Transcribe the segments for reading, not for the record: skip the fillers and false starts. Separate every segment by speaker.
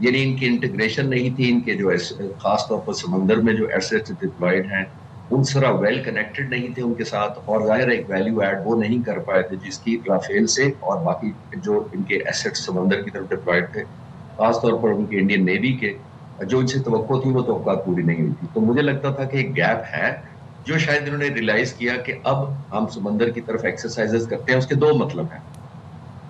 Speaker 1: یعنی ان کی انٹیگریشن نہیں تھی، ان کے جو خاص طور پر سمندر میں جو ایسیٹس ڈپلائڈ ہیں ان سرا ویل کنیکٹڈ نہیں تھے ان کے ساتھ، اور ظاہر ایک ویلیو ایڈ وہ نہیں کر پائے تھے جس کی رافیل سے اور باقی جو ان کے ایسیٹ سمندر کی طرف ڈپلائڈ تھے، خاص طور پر ان کے انڈین نیوی کے جو ان سے توقع تھی وہ توقعات پوری نہیں ہوئی تھی. تو مجھے لگتا تھا کہ ایک گیپ ہے جو شاید انہوں نے ریلائز کیا کہ اب ہم سمندر کی طرف ایکسرسائزز کرتے ہیں. اس کے دو مطلب ہیں،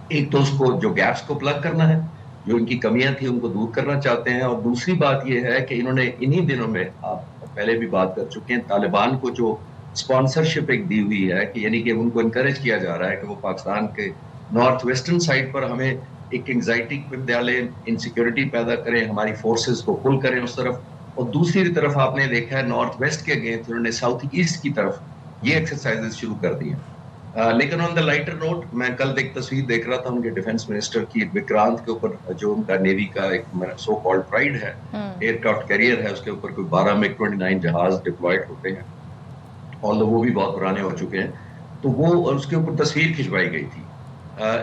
Speaker 1: ایک تو اس کو جو گیپس کو پلگ کرنا ہے، جو ان کی کمیاں تھیں ان کو دور کرنا چاہتے ہیں، اور دوسری بات یہ ہے کہ انہوں نے انہی دنوں میں، آپ پہلے بھی بات کر چکے ہیں، طالبان کو جو اسپانسرشپ ایک دی ہوئی ہے کہ یعنی کہ ان کو انکریج کیا جا رہا ہے کہ وہ پاکستان کے نارتھ ویسٹرن سائڈ پر ہمیں ایک انگزائٹی ڈالیں، انسیکیورٹی پیدا کریں، ہماری فورسز کو پل کریں اس طرف، اور دوسری طرف آپ نے دیکھا ہے نارتھ ویسٹ کے اگینسٹ انہوں نے ساؤتھ ایسٹ کی طرف یہ ایکسرسائزز شروع کر دی ہیں. لیکن آن دا لائٹر نوٹ، میں کل ایک تصویر دیکھ رہا تھا ان کے ڈیفنس منسٹر کی وکرانت کے اوپر، جو ان کا نیوی کا ایک سو کالڈ پرائڈ ہے، ایئر کرافٹ کیریئر ہے، اس کے اوپر کوئی 12 MiG 29 جہاز ڈپلائڈ ہوتے ہیں، اور وہ بھی بہت پرانے ہو چکے ہیں. تو وہ اس کے اوپر تصویر کھنچوائی گئی تھی.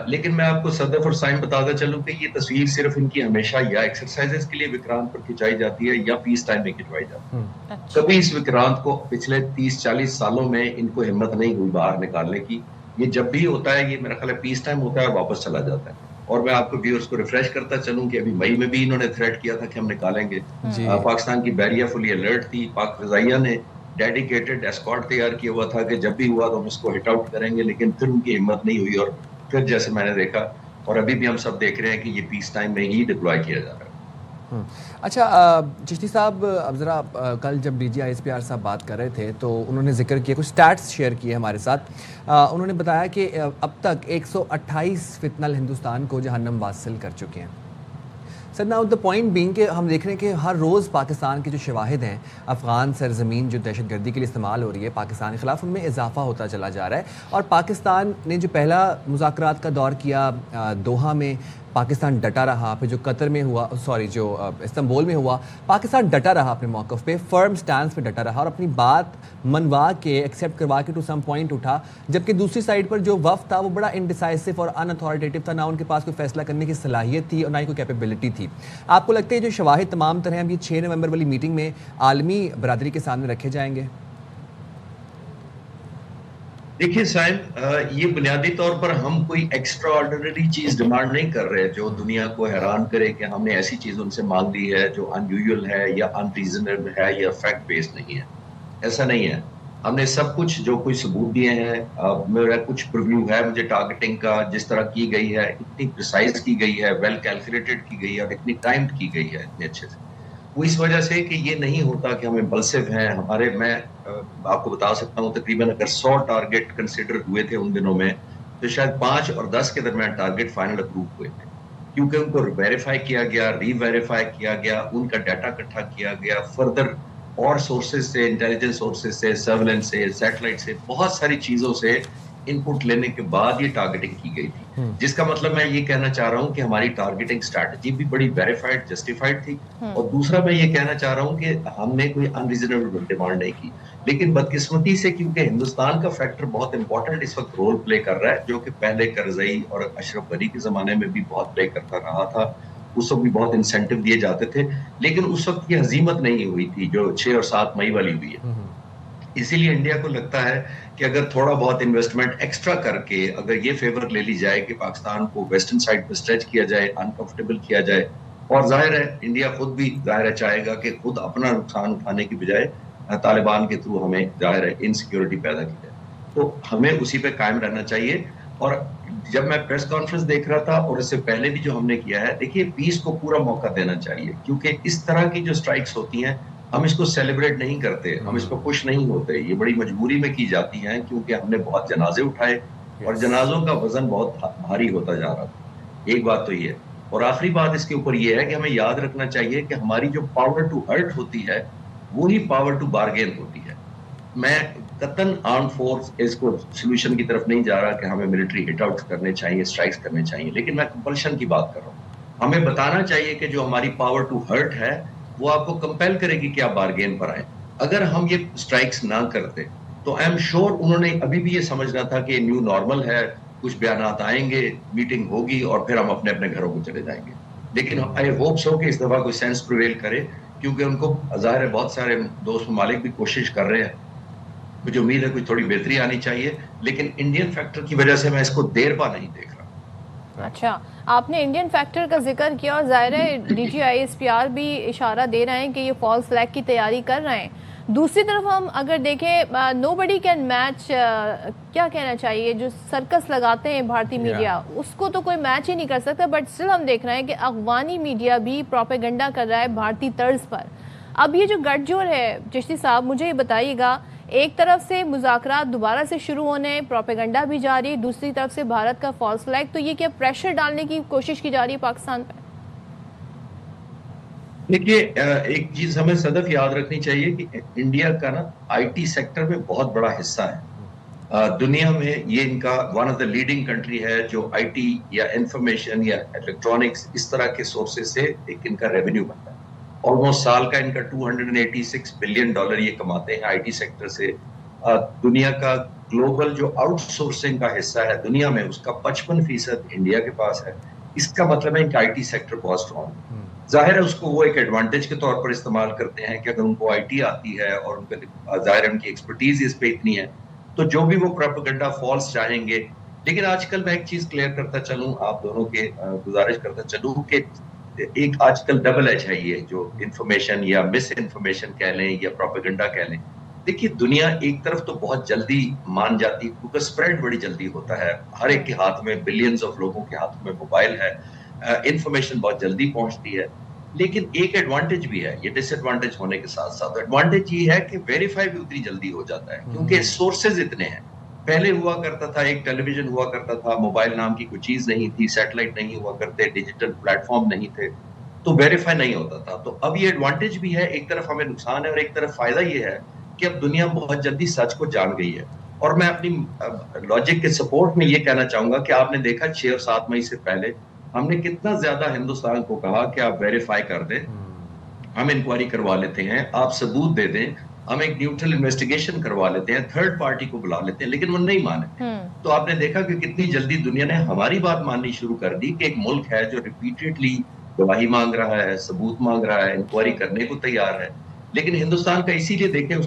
Speaker 1: لیکن میں آپ کو صدف اور سائم بتاتا چلوں کہ یہ تصویر صرف ان کی ہمیشہ یا ایکسرسائزز کے لیے وکرانت پر کھنچائی جاتی ہے یا پیس ٹائم میں کھنچوائی جاتی ہے. کبھی اس وکرانت کو پچھلے 30-40 سالوں میں ان کو ہمت نہیں ہوئی باہر نکالنے کی. یہ جب بھی ہوتا ہے، یہ میرا خیال ہے پیس ٹائم ہوتا ہے اور واپس چلا جاتا ہے. اور میں آپ کو ویورز کو ریفریش کرتا چلوں کہ ابھی مئی میں بھی انہوں نے تھریٹ کیا تھا کہ ہم نکالیں گے. پاکستان کی بحریہ فلی الرٹ تھی، پاک فضائیہ نے ڈیڈیکیٹڈ اسکواڈ تیار کیا ہوا تھا کہ جب بھی ہوا تو ہم اس کو ہٹ آؤٹ کریں گے، لیکن پھر ان کی ہمت نہیں ہوئی، اور پھر جیسے میں نے دیکھا اور ابھی بھی ہم سب دیکھ رہے ہیں کہ یہ پیس ٹائم میں ہی ڈپلوائے کیا جا رہا ہے.
Speaker 2: اچھا چشتی صاحب، اب ذرا کل جب DGISPR صاحب بات کر رہے تھے تو انہوں نے ذکر کیا، کچھ سٹیٹس شیئر کیے ہمارے ساتھ. انہوں نے بتایا کہ اب تک 128 فتنل ہندوستان کو جہنم واصل کر چکے ہیں. سر ناؤ دا پوائنٹ بینگ کہ ہم دیکھ رہے ہیں کہ ہر روز پاکستان کے جو شواہد ہیں افغان سرزمین جو دہشت گردی کے لیے استعمال ہو رہی ہے پاکستان کے خلاف، ان میں اضافہ ہوتا چلا جا رہا ہے. اور پاکستان نے جو پہلا مذاکرات کا دور کیا دوحہ میں، پاکستان ڈٹا رہا. پھر جو قطر میں ہوا، جو استنبول میں ہوا، پاکستان ڈٹا رہا اپنے موقف پہ، فرم سٹانس پہ ڈٹا رہا اور اپنی بات منوا کے ایکسیپٹ کروا کے ٹو سم پوائنٹ اٹھا. جبکہ دوسری سائڈ پر جو وفد تھا وہ بڑا انڈیسائسو اور ان اتھارٹیٹیو تھا، نہ ان کے پاس کوئی فیصلہ کرنے کی صلاحیت تھی اور نہ ہی کوئی کیپیبلٹی تھی. آپ کو لگتا ہے جو شواہد تمام طرح ہم یہ 6 نومبر والی میٹنگ میں عالمی برادری کے سامنے رکھے جائیں گے؟
Speaker 1: دیکھیے سائم، یہ بنیادی طور پر ہم کوئی ایکسٹرا آرڈنری چیز ڈیمانڈ نہیں کر رہے جو دنیا کو حیران کرے کہ ہم نے ایسی چیز ان سے مانگ لی ہے جو ان یوزول ہے یا ان ریزنیبل ہے یا فیکٹ بیس نہیں ہے. ایسا نہیں ہے. ہم نے سب کچھ جو کوئی ثبوت دیے ہیں، میرا کچھ پریویو ہے مجھے ٹارگیٹنگ کا، جس طرح کی گئی ہے، اتنی پریسائز کی گئی ہے، ویل کیلکولیٹڈ کی گئی ہے اور اتنی ٹائمڈ کی گئی ہے اتنے اچھے سے. وہ اس وجہ سے کہ یہ نہیں ہوتا کہ ہم امپلسو ہیں. ہمارے، میں آپ کو بتا سکتا ہوں تقریباً اگر 100 ٹارگیٹ کنسیڈر ہوئے تھے ان دنوں میں تو شاید 5 اور 10 کے درمیان ٹارگیٹ فائنل اپروو ہوئے تھے، کیونکہ ان کو ویریفائی کیا گیا، ری ویریفائی کیا گیا، ان کا ڈیٹا اکٹھا کیا گیا، فردر اور سورسز سے، انٹیلیجنس سورسز سے، سرویلنس سے، سیٹلائٹ سے، بہت ساری چیزوں سے ان پٹ لینے کے بعد یہ ٹارگیٹنگ کی گئی تھی. جس کا مطلب میں یہ کہنا چاہ رہا ہوں کہ ہماری ٹارگیٹنگ اسٹریٹجی بھی بڑی ویریفائڈ، جسٹیفائڈ تھی. اور دوسرا میں یہ کہنا چاہ رہا ہوں کہ ہم نے کوئی ان ریزنیبل ڈیمانڈ نہیں کی. لیکن بدقسمتی سے کیونکہ ہندوستان کا فیکٹر بہت امپورٹنٹ اس وقت رول پلے کر رہا ہے، جو کہ پہلے کرزئی اور اشرف غنی کے زمانے میں بھی بہت پلے کرتا رہا تھا. اس وقت بھی بہت انسینٹو دیے جاتے تھے، لیکن اس وقت یہ ہزیمت نہیں ہوئی تھی جو 6 اور 7 مئی والی ہوئی ہے. اسی لیے انڈیا کو لگتا ہے کہ اگر تھوڑا بہت انویسٹمنٹ ایکسٹرا کر کے اگر یہ فیور لے لی جائے کہ پاکستان کو ویسٹرن سائڈ پہ اسٹریچ کیا جائے، انکمفرٹیبل کیا جائے، اور ظاہر ہے انڈیا خود بھی ظاہر ہے چاہے گا کہ خود اپنا نقصان اٹھانے کی بجائے طالبان کے تھرو ہمیں ظاہر ہے انسیکیورٹی پیدا کی جائے، تو ہمیں اسی پہ قائم رہنا چاہیے. اور جب میں پریس کانفرنس دیکھ رہا تھا اور اس سے پہلے بھی جو ہم نے کیا ہے، دیکھیے پیس کو پورا موقع دینا چاہیے، کیونکہ اس طرح کی جو اسٹرائکس ہوتی ہیں ہم اس کو سیلیبریٹ نہیں کرتے، ہم اس کو خوش نہیں ہوتے. یہ بڑی مجبوری میں کی جاتی ہیں کیونکہ ہم نے بہت جنازے اٹھائے اور جنازوں کا وزن بہت بھاری ہوتا جا رہا تھا. ایک بات تو یہ ہے. اور آخری بات اس کے اوپر یہ ہے کہ ہمیں یاد رکھنا چاہیے کہ ہماری جو پاور ٹو ہرٹ ہوتی ہے وہی پاور ٹو بارگین ہوتی ہے. میں قطن آرم فورس اس کو سولوشن کی طرف نہیں جا رہا کہ ہمیں ملٹری ہٹ آؤٹ کرنے چاہیے، اسٹرائکس کرنے چاہیے، لیکن میں کمپلشن کی بات کر رہا ہوں. ہمیں بتانا چاہیے کہ جو ہماری پاور ٹو ہرٹ ہے وہ آپ کو کمپیل کرے گی کہ آپ بارگین پر آئیں. اگر ہم یہ اسٹرائکس نہ کرتے تو آئی ایم شیور انہوں نے ابھی بھی یہ سمجھنا تھا کہ نیو نارمل ہے، کچھ بیانات آئیں گے، میٹنگ ہوگی اور پھر ہم اپنے اپنے گھروں کو چلے جائیں گے. لیکن آئی ہوپ سو کہ اس دفعہ کوئی سینس پریویل کرے، کیونکہ ان کو ظاہر ہے بہت سارے دوست ممالک بھی کوشش کر رہے ہیں. مجھے امید ہے کوئی تھوڑی بہتری آنی چاہیے، لیکن انڈین فیکٹر کی وجہ سے میں اس کو دیر پا نہیں دیکھ رہا.
Speaker 3: اچھا، آپ نے انڈین فیکٹر کا ذکر کیا اور ظاہر ہے D G I S P R بھی اشارہ دے رہے ہیں کہ یہ فالس فلیگ کی تیاری کر رہے ہیں. دوسری طرف ہم اگر دیکھیں نو بڈی کین میچ، کیا کہنا چاہیے، جو سرکس لگاتے ہیں بھارتی میڈیا اس کو تو کوئی میچ ہی نہیں کر سکتا، بٹ اسٹل ہم دیکھ رہے ہیں کہ افغانی میڈیا بھی پروپیگنڈا کر رہا ہے بھارتی طرز پر. اب یہ جو گٹھ جوڑ ہے چشتی صاحب، مجھے یہ بتائیے گا، ایک طرف سے مذاکرات دوبارہ سے شروع ہونے، پروپیگنڈا بھی جاری، دوسری طرف سے بھارت کا فالس فلیگ، تو یہ کیا پریشر ڈالنے کی کوشش کی جا رہی ہے پاکستان پہ؟
Speaker 1: دیکھیے ایک چیز ہمیں صدف یاد رکھنی چاہیے کہ انڈیا کا نا آئی ٹی سیکٹر میں بہت بڑا حصہ ہے. دنیا میں یہ ان کا one of the leading country ہے جو آئی ٹی یا انفارمیشن یا الیکٹرانکس اس طرح کے سورسز سے ایک ان کا ریونیو بنتا ہے. آلموسٹ سال کا ان کا $286 بلین یہ کماتے ہیں آئی ٹی سیکٹر سے. دنیا کا گلوبل جو آؤٹ سورسنگ کا حصہ ہے دنیا میں، اس کا 55% انڈیا کے پاس ہے. اس کا مطلب ہے ان کا آئی ٹی سیکٹر بہت اسٹرانگ ہے. ظاہر ہے اس کو وہ ایک ایڈوانٹیج کے طور پر استعمال کرتے ہیں کہ اگر ان کو آئی ٹی آتی ہے اور ان کا ظاہر ہے ان کی ایکسپرٹیز اس پہ اتنی ہے تو جو بھی وہ پروپیگنڈا فالس چاہیں گے. لیکن آج کل میں ایک چیز کلیئر کرتا چلوں، آپ دونوں کے گزارش کرتا چلوں کہ ایک آج کل ڈبل ایج ہے یہ جو انفارمیشن یا مس انفارمیشن کہہ لیں یا پروپیگنڈا کہہ لیں. دیکھیے دنیا ایک طرف تو بہت جلدی مان جاتی کیونکہ اسپریڈ بڑی جلدی ہوتا ہے، ہر ایک کے ہاتھ میں، بلینز آف لوگوں کے ہاتھ میں موبائل ہے، انفارمیشن بہت جلدی پہنچتی ہے. لیکن ایک ایڈوانٹیج بھی ہے، یہ ڈس ایڈوانٹیج ہونے کے ساتھ ساتھ ایڈوانٹیج یہ ہے کہ ویریفائی بھی اتنی جلدی ہو جاتا ہے کیونکہ سورسز اتنے ہیں. پہلے ہوا کرتا تھا ایک ٹیلی ویژن ہوا کرتا تھا، موبائل نام کی کوئی چیز نہیں تھی، سیٹلائٹ نہیں ہوا کرتے، ڈیجیٹل پلیٹ فارم نہیں تھے، تو ویریفائی نہیں ہوتا تھا. تو اب یہ ایڈوانٹیج بھی ہے، ایک طرف ہمیں نقصان ہے اور ایک طرف فائدہ یہ ہے کہ اب دنیا بہت جلدی سچ کو جان گئی ہے. اور میں اپنی لاجک کے سپورٹ میں یہ کہنا چاہوں گا کہ آپ نے دیکھا 6 اور 7 مئی سے پہلے ہم نے کتنا زیادہ ہندوستان کو کہا کہ آپ ویریفائی کر دیں، ہم انکوائری کروا لیتے ہیں، آپ ثبوت دے دیں، ہم ایک نیوٹرل انویسٹیگیشن کروا لیتے ہیں، تھرڈ پارٹی کو بلا لیتے ہیں، لیکن وہ نہیں مانے. تو آپ نے دیکھا کہ کتنی جلدی دنیا نے ہماری بات ماننی شروع کر دی کہ ایک ملک ہے جو ریپیٹڈلی گواہی مانگ رہا ہے، ثبوت مانگ رہا ہے، انکوائری کرنے کو تیار ہے. لیکن ہندوستان کا اسی لیے دیکھیں اس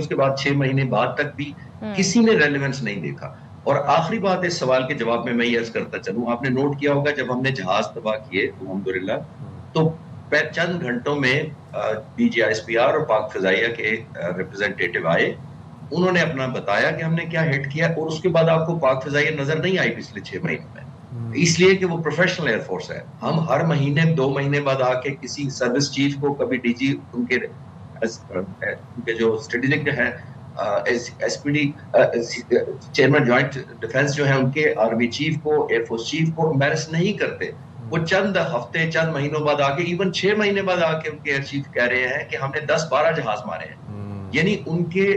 Speaker 1: کے بعد 6 مہینے بعد تک بھی کسی نے ریلیونس نہیں دیکھا. اور آخری بات اس سوال کے جواب میں یہ عرض کرتا چلوں، آپ نے نوٹ کیا ہوگا جب ہم نے جہاز تباہ کیے الحمدللہ تو چند گھنٹوں میں D G I S P R اور پاک فضائیہ کے ریپرزینٹیٹیو آئے، انہوں نے اپنا بتایا کہ ہم نے کیا ہٹ کیا، اور اس کے بعد آپ کو پاک فضائیہ نظر نہیں آئی پچھلے 6 مہینوں میں، اس لیے کہ وہ پروفیشنل ایئر فورس ہے. ہم ہر مہینے 2 مہینے بعد آ کے کسی سروس چیف کو، کبھی ڈی جی ان کے جو اسٹریٹجک ہے S P D chairman joint defence جو ہے ان کے آرمی چیف کو، ایئر فورس چیف کو امبیرس نہیں کرتے. وہ چند ہفتے چند مہینوں بعد آ کے، ایون 6 مہینے بعد آ کے ان کے ایئر چیف کہہ رہے ہیں کہ ہم نے 10-12 جہاز مارے ہیں. یعنی ان کے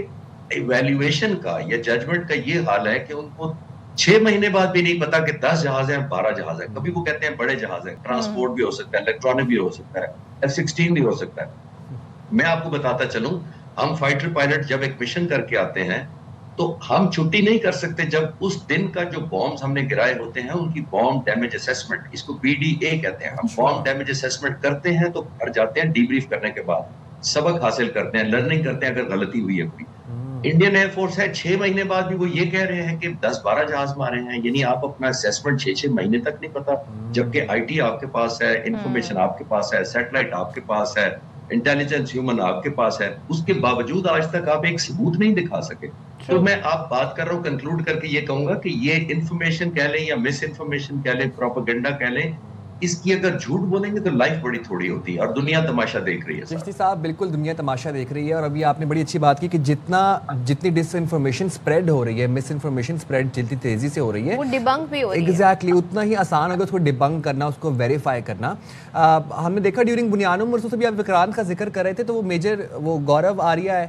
Speaker 1: ایویلیویشن کا یا ججمنٹ کا یہ حال ہے کہ ان کو 6 مہینے بعد بھی نہیں پتا کہ 10 جہاز ہیں 12 جہاز ہیں. کبھی وہ کہتے ہیں بڑے جہاز ہیں، ٹرانسپورٹ بھی ہو سکتا ہے، الیکٹرانک بھی ہو سکتا ہے، F-16 بھی ہو سکتا ہے. میں آپ کو بتاتا چلوں، ہم فائٹر پائلٹ جب ایک مشن کر کے آتے ہیں تو ہم چھٹی نہیں کر سکتے جب اس دن کا جو بامز ہم نے گرائے ہوتے ہیں ان کی بام ڈیمیج اسیسمنٹ، اس کو BDA کہتے ہیں. ہم بام ڈیمیج اسیسمنٹ کرتے ہیں تو گھر جاتے ہیں، ڈی بریف کرنے کے بعد سبق حاصل کرتے ہیں، لرننگ کرتے ہیں اگر غلطی ہوئی ہے کوئی. انڈین ایئر فورس ہے 6 مہینے بعد بھی وہ یہ کہہ رہے ہیں کہ 10-12 جہاز مارے ہیں. یعنی آپ اپنا اسیسمنٹ 6 مہینے تک نہیں پتا، جبکہ آئی ٹی آپ کے پاس ہے، انفارمیشن آپ کے پاس ہے، سیٹلائٹ آپ کے پاس ہے، انٹیلیجنس ہیومن آپ کے پاس ہے، اس کے باوجود آج تک آپ ایک ثبوت نہیں دکھا سکے. تو میں آپ بات کر رہا ہوں، کنکلوڈ کر کے یہ کہوں گا کہ یہ انفارمیشن کہہ لیں یا مس انفارمیشن کہہ لیں، پروپیگنڈا کہہ لیں، اس کی اگر جھوٹ بولیں گے تو لائف بڑی تھوڑی ہوتی ہے اور دنیا تماشا دیکھ رہی ہے.
Speaker 2: چشتی صاحب بالکل دنیا تماشا دیکھ رہی ہے، اور ابھی آپ نے بڑی اچھی بات کی کہ جتنی ڈس انفارمیشن سپریڈ ہو رہی ہے، مس انفارمیشن سپریڈ جتنی تیزی سے ہو رہی ہے،
Speaker 3: وہ ڈیبنک بھی ہو رہی ہے.
Speaker 2: ایگزیکٹلی اتنا ہی آسان ہوگا اس کو ڈیبنک کرنا، اس کو ویریفائی کرنا. ہم نے دیکھا ڈیورنگ بنیانوں مرسوں سے بھی آپ وکرانت کا ذکر کر رہے تھے، تو وہ میجر وہ گورو آریہ ہے،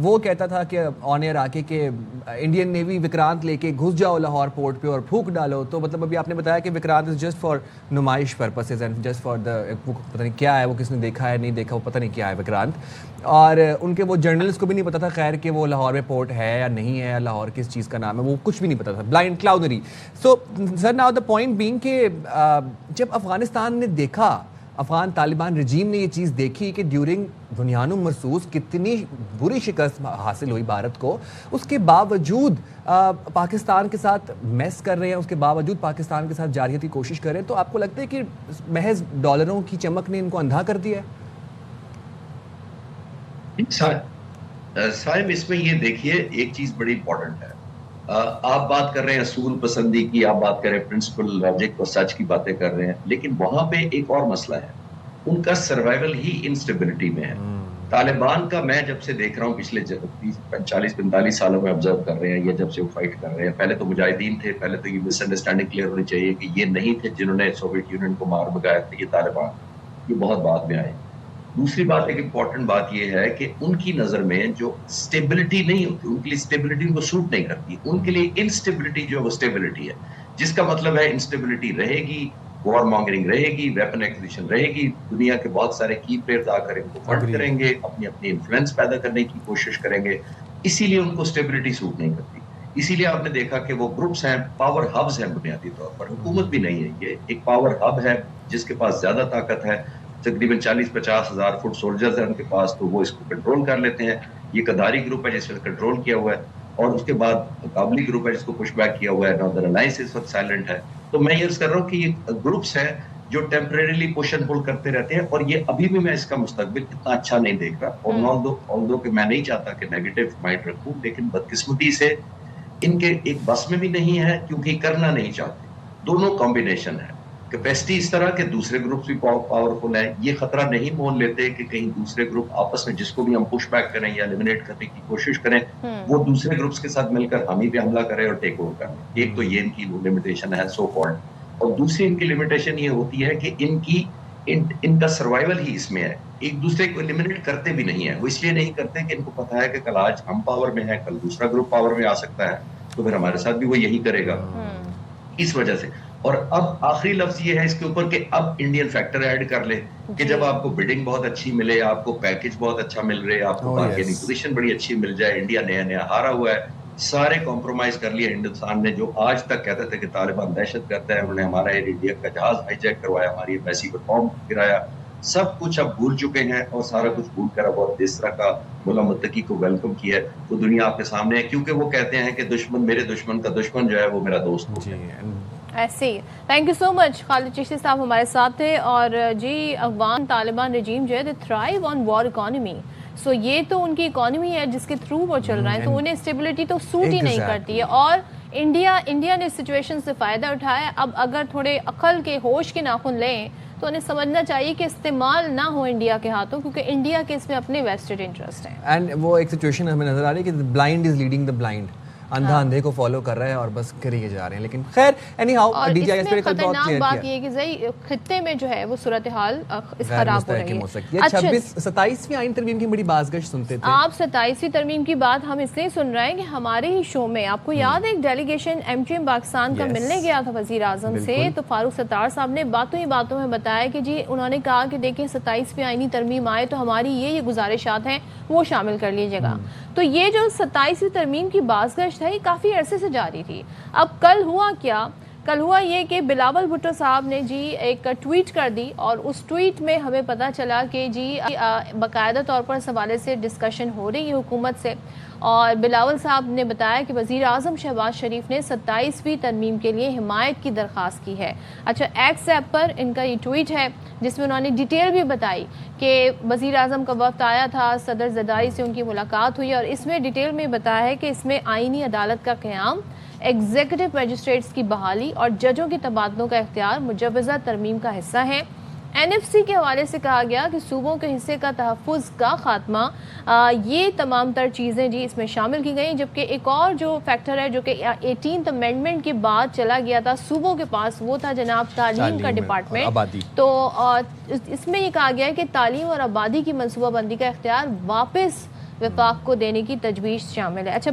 Speaker 2: وہ کہتا تھا کہ آن ایئر آ کے کہ انڈین نیوی وکرانت لے کے گھس جاؤ لاہور پورٹ پہ اور پھونک ڈالو. تو مطلب ابھی آپ نے بتایا کہ وکرانت از جسٹ فار نمائش purposes and just for the, پتہ نہیں کیا ہے وہ، کس نے دیکھا ہے نہیں دیکھا وہ پتہ نہیں کیا ہے وکرانت. اور ان کے وہ جرنلسٹ کو بھی نہیں پتا تھا خیر کہ وہ لاہور میں پورٹ ہے یا نہیں ہے، لاہور کس چیز کا نام ہے، وہ کچھ بھی نہیں پتا تھا، بلائنڈ کلاؤنری. So sir now the point being کہ جب افغانستان نے دیکھا افغان طالبان رجیم نے یہ چیز دیکھی کہ ڈیورنگ بنیانو مرصوص کتنی بری شکست حاصل ہوئی بھارت کو، اس کے باوجود پاکستان کے ساتھ میس کر رہے ہیں، اس کے باوجود پاکستان کے ساتھ جارحیت کی کوشش کر رہے ہیں، تو آپ کو لگتا ہے کہ محض ڈالروں کی چمک نے ان کو اندھا کر دیا
Speaker 1: ہے؟ صاحب اس میں یہ دیکھیے ایک چیز بڑی امپورٹنٹ ہے، آپ بات کر رہے ہیں اصول پسندی کی، آپ بات کر رہے ہیں پرنسپل لاجک اور سچ کی باتیں کر رہے ہیں، لیکن وہاں پہ ایک اور مسئلہ ہے، ان کا سروائیول ہی انسٹیبلٹی میں ہے۔ طالبان کا میں جب سے دیکھ رہا ہوں پچھلے 40-45 سالوں میں آبزرو کر رہے ہیں، یا جب سے وہ فائٹ کر رہے ہیں، پہلے تو مجاہدین تھے، پہلے تو یہ مس انڈرسٹینڈنگ کلیئر ہونی چاہیے کہ یہ نہیں تھے جنہوں نے سوویت یونین کو مار بگایا تھا، یہ طالبان، یہ بہت بعد میں آئے۔ دوسری بات ایک امپورٹنٹ بات یہ ہے کہ ان کی نظر میں جو اسٹیبلٹی نہیں ہوتی، ان کے لیے اسٹیبلٹی ان کو سوٹ نہیں کرتی، ان کے لیے انسٹیبلٹی جو ہے وہ اسٹیبلٹی ہے، جس کا مطلب ہے انسٹیبلٹی رہے گی، وار مانگرنگ رہے گی، ویپن ایکوزیشن رہے گی، دنیا کے بہت سارے کی پلیئرز آ کر ان کو فنڈ کریں گے، اپنی انفلوئنس پیدا کرنے کی کوشش کریں گے، اسی لیے ان کو اسٹیبلٹی سوٹ نہیں کرتی۔ اسی لیے آپ نے دیکھا کہ وہ گروپس ہیں، پاور ہبز ہیں، بنیادی طور پر حکومت بھی نہیں ہے، یہ ایک پاور ہب ہے جس کے پاس زیادہ طاقت ہے، تقریباً 40-50 ہزار فٹ سولجرز ہیں ان کے پاس، تو وہ اس کو کنٹرول کر لیتے ہیں۔ یہ قداری گروپ ہے جس نے کنٹرول کیا ہوا ہے، اور اس کے بعد قابلی گروپ ہے جس کو پش بیک کیا ہوا ہے، ناردرن الائنس اس وقت سائلنٹ ہے۔ تو میں یہ عرض کر رہا ہوں کہ یہ گروپس ہیں جو ٹیمپریریلی پش اینڈ پل کرتے رہتے ہیں، اور یہ ابھی بھی میں اس کا مستقبل اتنا اچھا نہیں دیکھ رہا، اور although کہ میں نہیں چاہتا کہ نیگیٹو مائنڈ رکھوں، لیکن بدقسمتی سے ان کے ایک بس میں بھی نہیں ہے، کیونکہ کرنا نہیں چاہتے۔ دونوں کمبینیشن ہے، کیپیسٹی اس طرح کہ دوسرے گروپس بھی پاورفل ہیں، یہ خطرہ نہیں مول لیتے کہ کہیں دوسرے گروپ آپس میں جس کو بھی ہم پش بیک کریں یا ایلیمنیٹ کرنے کی کوشش کریں، وہ دوسرے گروپس کے ساتھ مل کر ہم ہی پہ حملہ کریں اور ٹیک اوور کریں۔ ایک تو یہ ان کی لمیٹیشن ہے سو کالڈ، اور دوسری ان کی لمیٹیشن یہ ہوتی ہے کہ ان کا سروائیول ہی اس میں ہے، ایک دوسرے کو ایلیمنیٹ کرتے بھی نہیں ہیں۔ وہ اس لیے نہیں کرتے کہ ان کو پتا ہے کہ کل آج ہم پاور میں ہیں، کل دوسرا گروپ پاور میں آ سکتا ہے، تو پھر ہمارے ساتھ بھی وہ یہی کرے گا، اس وجہ سے۔ اور اب آخری لفظ یہ ہے اس کے اوپر کہ اب انڈین فیکٹر ایڈ کر لے کہ جب آپ کو بڈنگ بہت اچھی ملے، آپ کو پیکج بہت اچھا مل رہے، آپ کو بارگیننگ پوزیشن بڑی اچھی مل جائے، انڈیا نیا ہارا ہوا ہے، سارے کمپرومائز کر لیا ہندوستان نے، جو آج تک کہتے تھے کہ طالبان دہشت گرد ہے، انہوں نے ہمارا ایئر انڈیا کا جہاز ہائی جیک کروایا، ہماری ایمبیسی کو بم گرایا، سب کچھ اب بھول چکے ہیں، اور سارا کچھ بھول کر اب اس طرح کا ملا متقی کو ویلکم کیا ہے، وہ دنیا آپ کے سامنے ہے، کیونکہ وہ کہتے ہیں کہ دشمن میرے دشمن کا دشمن جو ہے وہ میرا دوست ہے۔
Speaker 3: ایسے ہی تھینک یو سو مچ خالد چشتی صاحب ہمارے ساتھ تھے۔ اور جی افغان طالبان رجیم جو ہے دے تھرائیو آن وار اکانومی، سو یہ تو ان کی اکانومی ہے جس کے تھرو وہ چل رہا ہے، تو انہیں اسٹیبلٹی تو سوٹ ہی نہیں کرتی ہے، اور انڈیا نے اس سچویشن سے فائدہ اٹھایا۔ اب اگر تھوڑے عقل کے ہوش کے ناخن لیں تو انہیں سمجھنا چاہیے کہ استعمال نہ ہو انڈیا کے ہاتھوں، کیونکہ انڈیا کے اس میں اپنے ویسٹڈ انٹرسٹ ہیں،
Speaker 2: اینڈ وہ ایک سچویشن ہمیں نظر آ رہی ہے کہ blind is leading the blind, اندھا اندھے کو فالو کر رہا ہے اور بس کریے جا رہے ہیں۔ لیکن خیر anyhow D G I S پہ کل بہت کلیئر کیا،
Speaker 3: بات یہ کہ زئی خطے میں جو ہے وہ صورتحال خراب ہو رہی ہے۔
Speaker 2: 27ویں آئین ترمیم کی بڑی بازگشت سنتے تھے
Speaker 3: آپ 27ویں ترمیم کی بات ہم اس لیے سن رہے ہیں کہ ہمارے ہی شو میں آپ کو یاد ہے ایک delegation M Q M Pakistan کا ملنے گیا تھا وزیر اعظم سے، تو فاروق ستار صاحب نے باتوں ہی باتوں میں بتایا کہ جی انہوں نے کہا کہ دیکھیں 27ویں آئینی ترمیم آئے تو ہماری یہ گزارشات ہیں وہ شامل کر لیجیے گا۔ تو یہ جو 27ویں ترمیم کی بازگشت ہے یہ کافی عرصے سے جاری تھی۔ اب کل ہوا کیا؟ کل ہوا یہ کہ بلاول بھٹو صاحب نے جی ایک ٹویٹ کر دی، اور اس ٹویٹ میں ہمیں پتہ چلا کہ جی باقاعدہ طور پر اس حوالے سے ڈسکشن ہو رہی ہے حکومت سے، اور بلاول صاحب نے بتایا کہ وزیر اعظم شہباز شریف نے 27ویں ترمیم کے لیے حمایت کی درخواست کی ہے۔ اچھا، ایکس ایپ پر ان کا یہ ٹویٹ ہے جس میں انہوں نے ڈیٹیل بھی بتائی کہ وزیر اعظم کا وفد آیا تھا، صدر زرداری سے ان کی ملاقات ہوئی، اور اس میں ڈیٹیل میں بتایا ہے کہ اس میں آئینی عدالت کا قیام، ایگزیکٹو میجسٹریٹس کی بحالی اور ججوں کے تبادلوں کا اختیار مجوزہ ترمیم کا حصہ ہے۔ این ایف سی کے حوالے سے کہا گیا کہ صوبوں کے حصے کا تحفظ کا خاتمہ، یہ تمام تر چیزیں جی اس میں شامل کی گئیں، جبکہ ایک اور جو فیکٹر ہے جو کہ 18th امینڈمنٹ کے بعد چلا گیا تھا صوبوں کے پاس، وہ تھا جناب تعلیم کا ڈپارٹمنٹ۔ تو اس میں یہ کہا گیا ہے کہ تعلیم اور آبادی کی منصوبہ بندی کا اختیار واپس وفاق کو دینے کی تجویز شامل ہے۔ اچھا،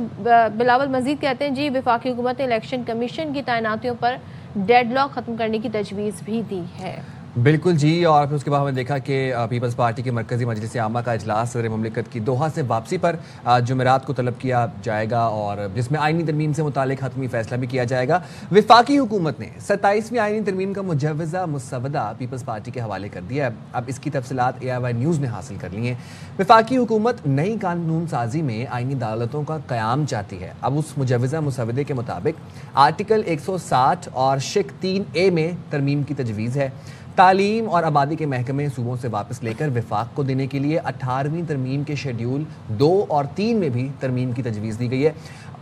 Speaker 3: بلاول مزید کہتے ہیں جی وفاقی حکومت نے الیکشن کمیشن کی تعیناتیوں پر ڈیڈ لاک ختم کرنے کی تجویز بھی دی ہے۔
Speaker 2: بالکل جی. اور پھر اس کے بعد ہم نے دیکھا کہ پیپلز پارٹی کے مرکزی مجلس عامہ کا اجلاس صدر مملکت کی دوحہ سے واپسی پر جمعرات کو طلب کیا جائے گا اور جس میں آئینی ترمیم سے متعلق حتمی فیصلہ بھی کیا جائے گا. وفاقی حکومت نے 27ویں آئینی ترمیم کا مجوزہ مسودہ پیپلز پارٹی کے حوالے کر دیا ہے. اب اس کی تفصیلات AIY نیوز نے حاصل کر لی ہیں. وفاقی حکومت نئی قانون سازی میں آئینی عدالتوں کا قیام چاہتی ہے. اب اس مجوزہ مسودے کے مطابق آرٹیکل 160 اور شق 3A میں ترمیم کی تجویز ہے. تعلیم اور آبادی کے محکمے صوبوں سے واپس لے کر وفاق کو دینے کے لیے 18ویں ترمیم کے شیڈیول 2 اور 3 میں بھی ترمیم کی تجویز دی گئی ہے.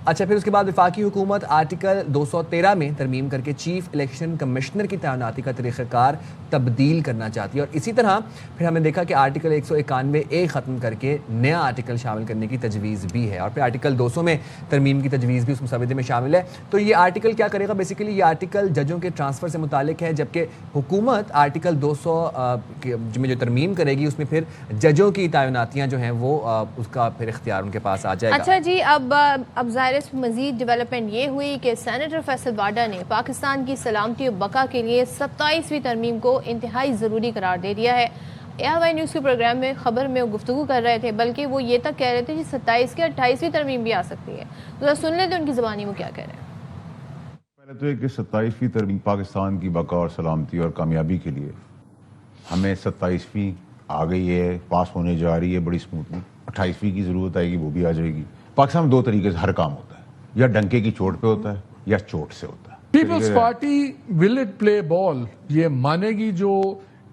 Speaker 2: اچھا, پھر اس کے بعد وفاقی حکومت آرٹیکل 213 میں ترمیم کر کے چیف الیکشن کمشنر کی تعیناتی کا طریقہ کار تبدیل کرنا چاہتی ہے. اور اسی طرح پھر ہم نے دیکھا کہ آرٹیکل 191A ختم کر کے نیا آرٹیکل شامل کرنے کی تجویز بھی ہے. اور پھر آرٹیکل 200 میں ترمیم کی تجویز بھی اس مسودے میں شامل ہے. تو یہ آرٹیکل کیا کرے گا؟ بیسیکلی یہ آرٹیکل ججوں کے ٹرانسفر سے متعلق ہے, جبکہ حکومت آرٹیکل 200 میں جو ترمیم کرے گی اس میں پھر ججوں کی تعیناتیاں جو ہیں وہ اس کا پھر اختیار ان کے پاس آ جائے گا.
Speaker 3: اچھا جی, اب ظاہر اس مزید ڈیولپمنٹ یہ ہوئی کہ سینیٹر فیصل واڈا نے پاکستان کی سلامتی و بقا کے لیے 27ویں ترمیم کو انتہائی ضروری قرار دے دیا ہے. AIY نیوز کے پروگرام میں خبر میں گفتگو کر رہے تھے, بلکہ وہ یہ تک کہہ رہے تھے کہ 27 کی 28ویں ترمیم بھی آ سکتی ہے. ذرا سن لیتے ان کی زبانی وہ کیا کہہ رہے ہیں.
Speaker 4: پہلے تو یہ کہ 27ویں ترمیم پاکستان کی بقا اور سلامتی اور کامیابی کے لیے ہمیں 27ویں آ گئی ہے, پاس ہونے جا رہی ہے بڑی اسموتھلی. 28ویں کی ضرورت آئے گی, وہ بھی آ جائے گی. پاکستان میں 2 طریقے سے ہر کام ہوتا ہے, یا ڈنکے کی چوٹ پہ ہوتا ہے یا چوٹ سے ہوتا ہے.
Speaker 5: Peoples Party will it play ball, یہ مانے گی جو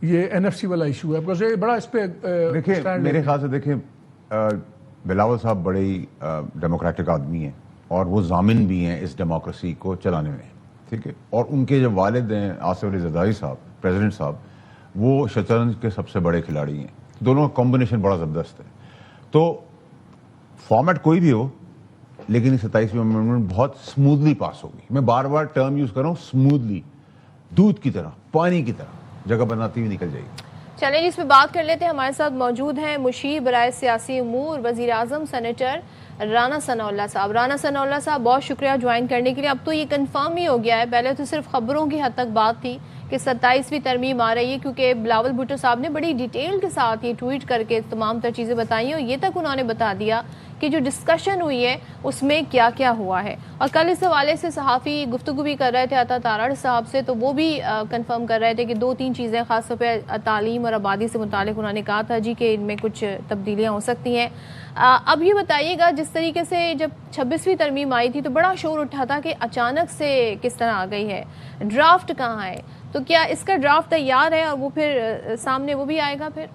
Speaker 5: یہ NFC والا ایشو ہے, because یہ بڑا اس پہ
Speaker 4: دیکھیں میرے خیال سے دیکھیں بلاول صاحب بڑے ہی ڈیموکریٹک آدمی ہیں اور وہ ضامن بھی ہیں اس ڈیموکریسی کو چلانے میں, ٹھیک ہے. اور ان کے جو والد ہیں آصف علی زرداری صاحب, پریزیڈنٹ صاحب, وہ شطرنج کے سب سے بڑے کھلاڑی ہیں. دونوں کا کمبینیشن بڑا زبردست ہے. تو فارمیٹ کوئی بھی ہو, لیکن 27ویں امینڈمنٹ بہت سموتھلی پاس ہوگی. میں بار بار ٹرم یوز کر رہا ہوں, سموتھلی, دودھ کی طرح, پانی کی طرح, جگہ بناتی ہوئی نکل جائے گی.
Speaker 3: چلیں جی, اس پہ بات کر لیتے ہیں. ہمارے ساتھ موجود ہیں مشیر برائے سیاسی امور وزیر اعظم سینیٹر رانا ثناء اللہ صاحب. رانا ثناء اللہ صاحب, بہت شکریہ جوائن کرنے کے لیے. اب تو یہ کنفرم ہی ہو گیا ہے, پہلے تو صرف خبروں کی حد تک بات تھی کہ 27ویں ترمیم آ رہی ہے, کیونکہ بلاول بھٹو صاحب نے بڑی ڈیٹیل کے ساتھ یہ ٹویٹ کر کے تمام تر چیزیں بتائی ہیں, اور یہ تک انہوں نے بتا دیا کہ جو ڈسکشن ہوئی ہے اس میں کیا کیا ہوا ہے. اور کل اس حوالے سے صحافی گفتگو بھی کر رہے تھے عطا تارڑ صاحب سے, تو وہ بھی کنفرم کر رہے تھے کہ 2-3 چیزیں خاص طور پہ تعلیم اور آبادی سے متعلق انہوں نے کہا تھا جی کہ ان میں کچھ تبدیلیاں ہو سکتی ہیں. اب یہ بتائیے گا, جس طریقے سے جب 26ویں ترمیم آئی تھی تو بڑا شور اٹھا تھا کہ اچانک سے کس طرح آ گئی ہے, ڈرافٹ کہاں ہے, تو کیا اس کا ڈرافٹ تیار ہے اور وہ پھر سامنے وہ بھی آئے گا؟ پھر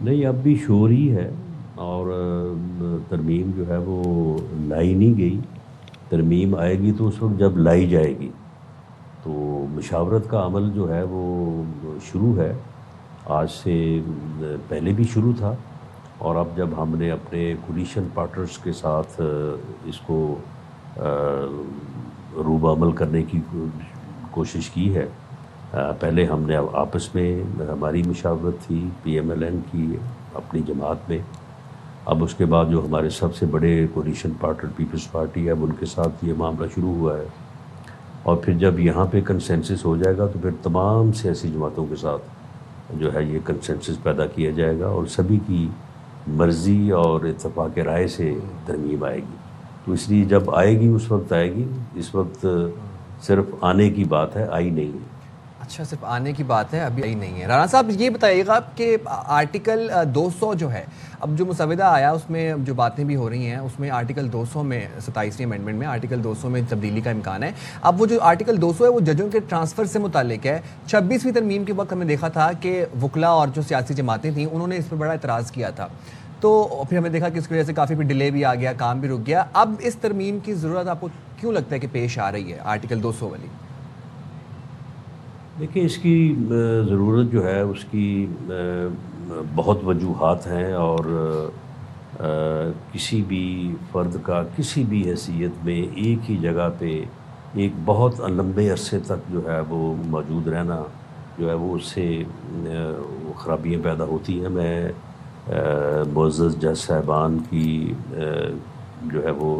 Speaker 6: نہیں, اب بھی شور ہی ہے اور ترمیم جو ہے وہ لائی نہیں گئی. ترمیم آئے گی تو اس وقت جب لائی جائے گی. تو مشاورت کا عمل جو ہے وہ شروع ہے, آج سے پہلے بھی شروع تھا, اور اب جب ہم نے اپنے کولیشن پارٹنرز کے ساتھ اس کو روب عمل کرنے کی کوشش کی ہے. پہلے ہم نے آپس میں ہماری مشاورت تھی PMLN کی اپنی جماعت میں, اب اس کے بعد جو ہمارے سب سے بڑے کولیشن پارٹنر پیپلز پارٹی ہے, اب ان کے ساتھ یہ معاملہ شروع ہوا ہے. اور پھر جب یہاں پہ کنسنسس ہو جائے گا تو پھر تمام سیاسی جماعتوں کے ساتھ جو ہے یہ کنسنسس پیدا کیا جائے گا, اور سبھی کی مرضی اور اتفاق رائے سے ترمیم آئے گی. تو اس لیے جب آئے گی اس وقت آئے گی, اس وقت صرف آنے کی بات ہے, آئی نہیں ہے.
Speaker 2: اچھا, صرف آنے کی بات ہے, ابھی آئی نہیں ہے. رانا صاحب یہ بتائیے گا کہ آرٹیکل 200 جو ہے, اب جو مسودہ آیا اس میں جو باتیں بھی ہو رہی ہیں, اس میں آرٹیکل 200 میں 27ویں امینڈمنٹ میں آرٹیکل 200 میں تبدیلی کا امکان ہے. اب وہ جو آرٹیکل 200 ہے وہ ججوں کے ٹرانسفر سے متعلق ہے. 26ویں ترمیم کے وقت ہم نے دیکھا تھا کہ وکلا اور جو سیاسی جماعتیں تھیں انہوں نے اس پر بڑا اعتراض کیا تھا, تو پھر ہم نے دیکھا کہ اس کی وجہ سے کافی ڈیلے بھی آ گیا, کام بھی رک گیا. اب اس ترمیم کی ضرورت آپ کو کیوں لگتا ہے کہ پیش آ رہی ہے آرٹیکل 200 والی؟
Speaker 6: دیکھیں, اس کی ضرورت جو ہے اس کی بہت وجوہات ہیں, اور کسی بھی فرد کا کسی بھی حیثیت میں ایک ہی جگہ پہ ایک بہت لمبے عرصے تک جو ہے وہ موجود رہنا جو ہے وہ اس سے خرابیاں پیدا ہوتی ہیں. میں معزز جج صاحبان کی جو ہے وہ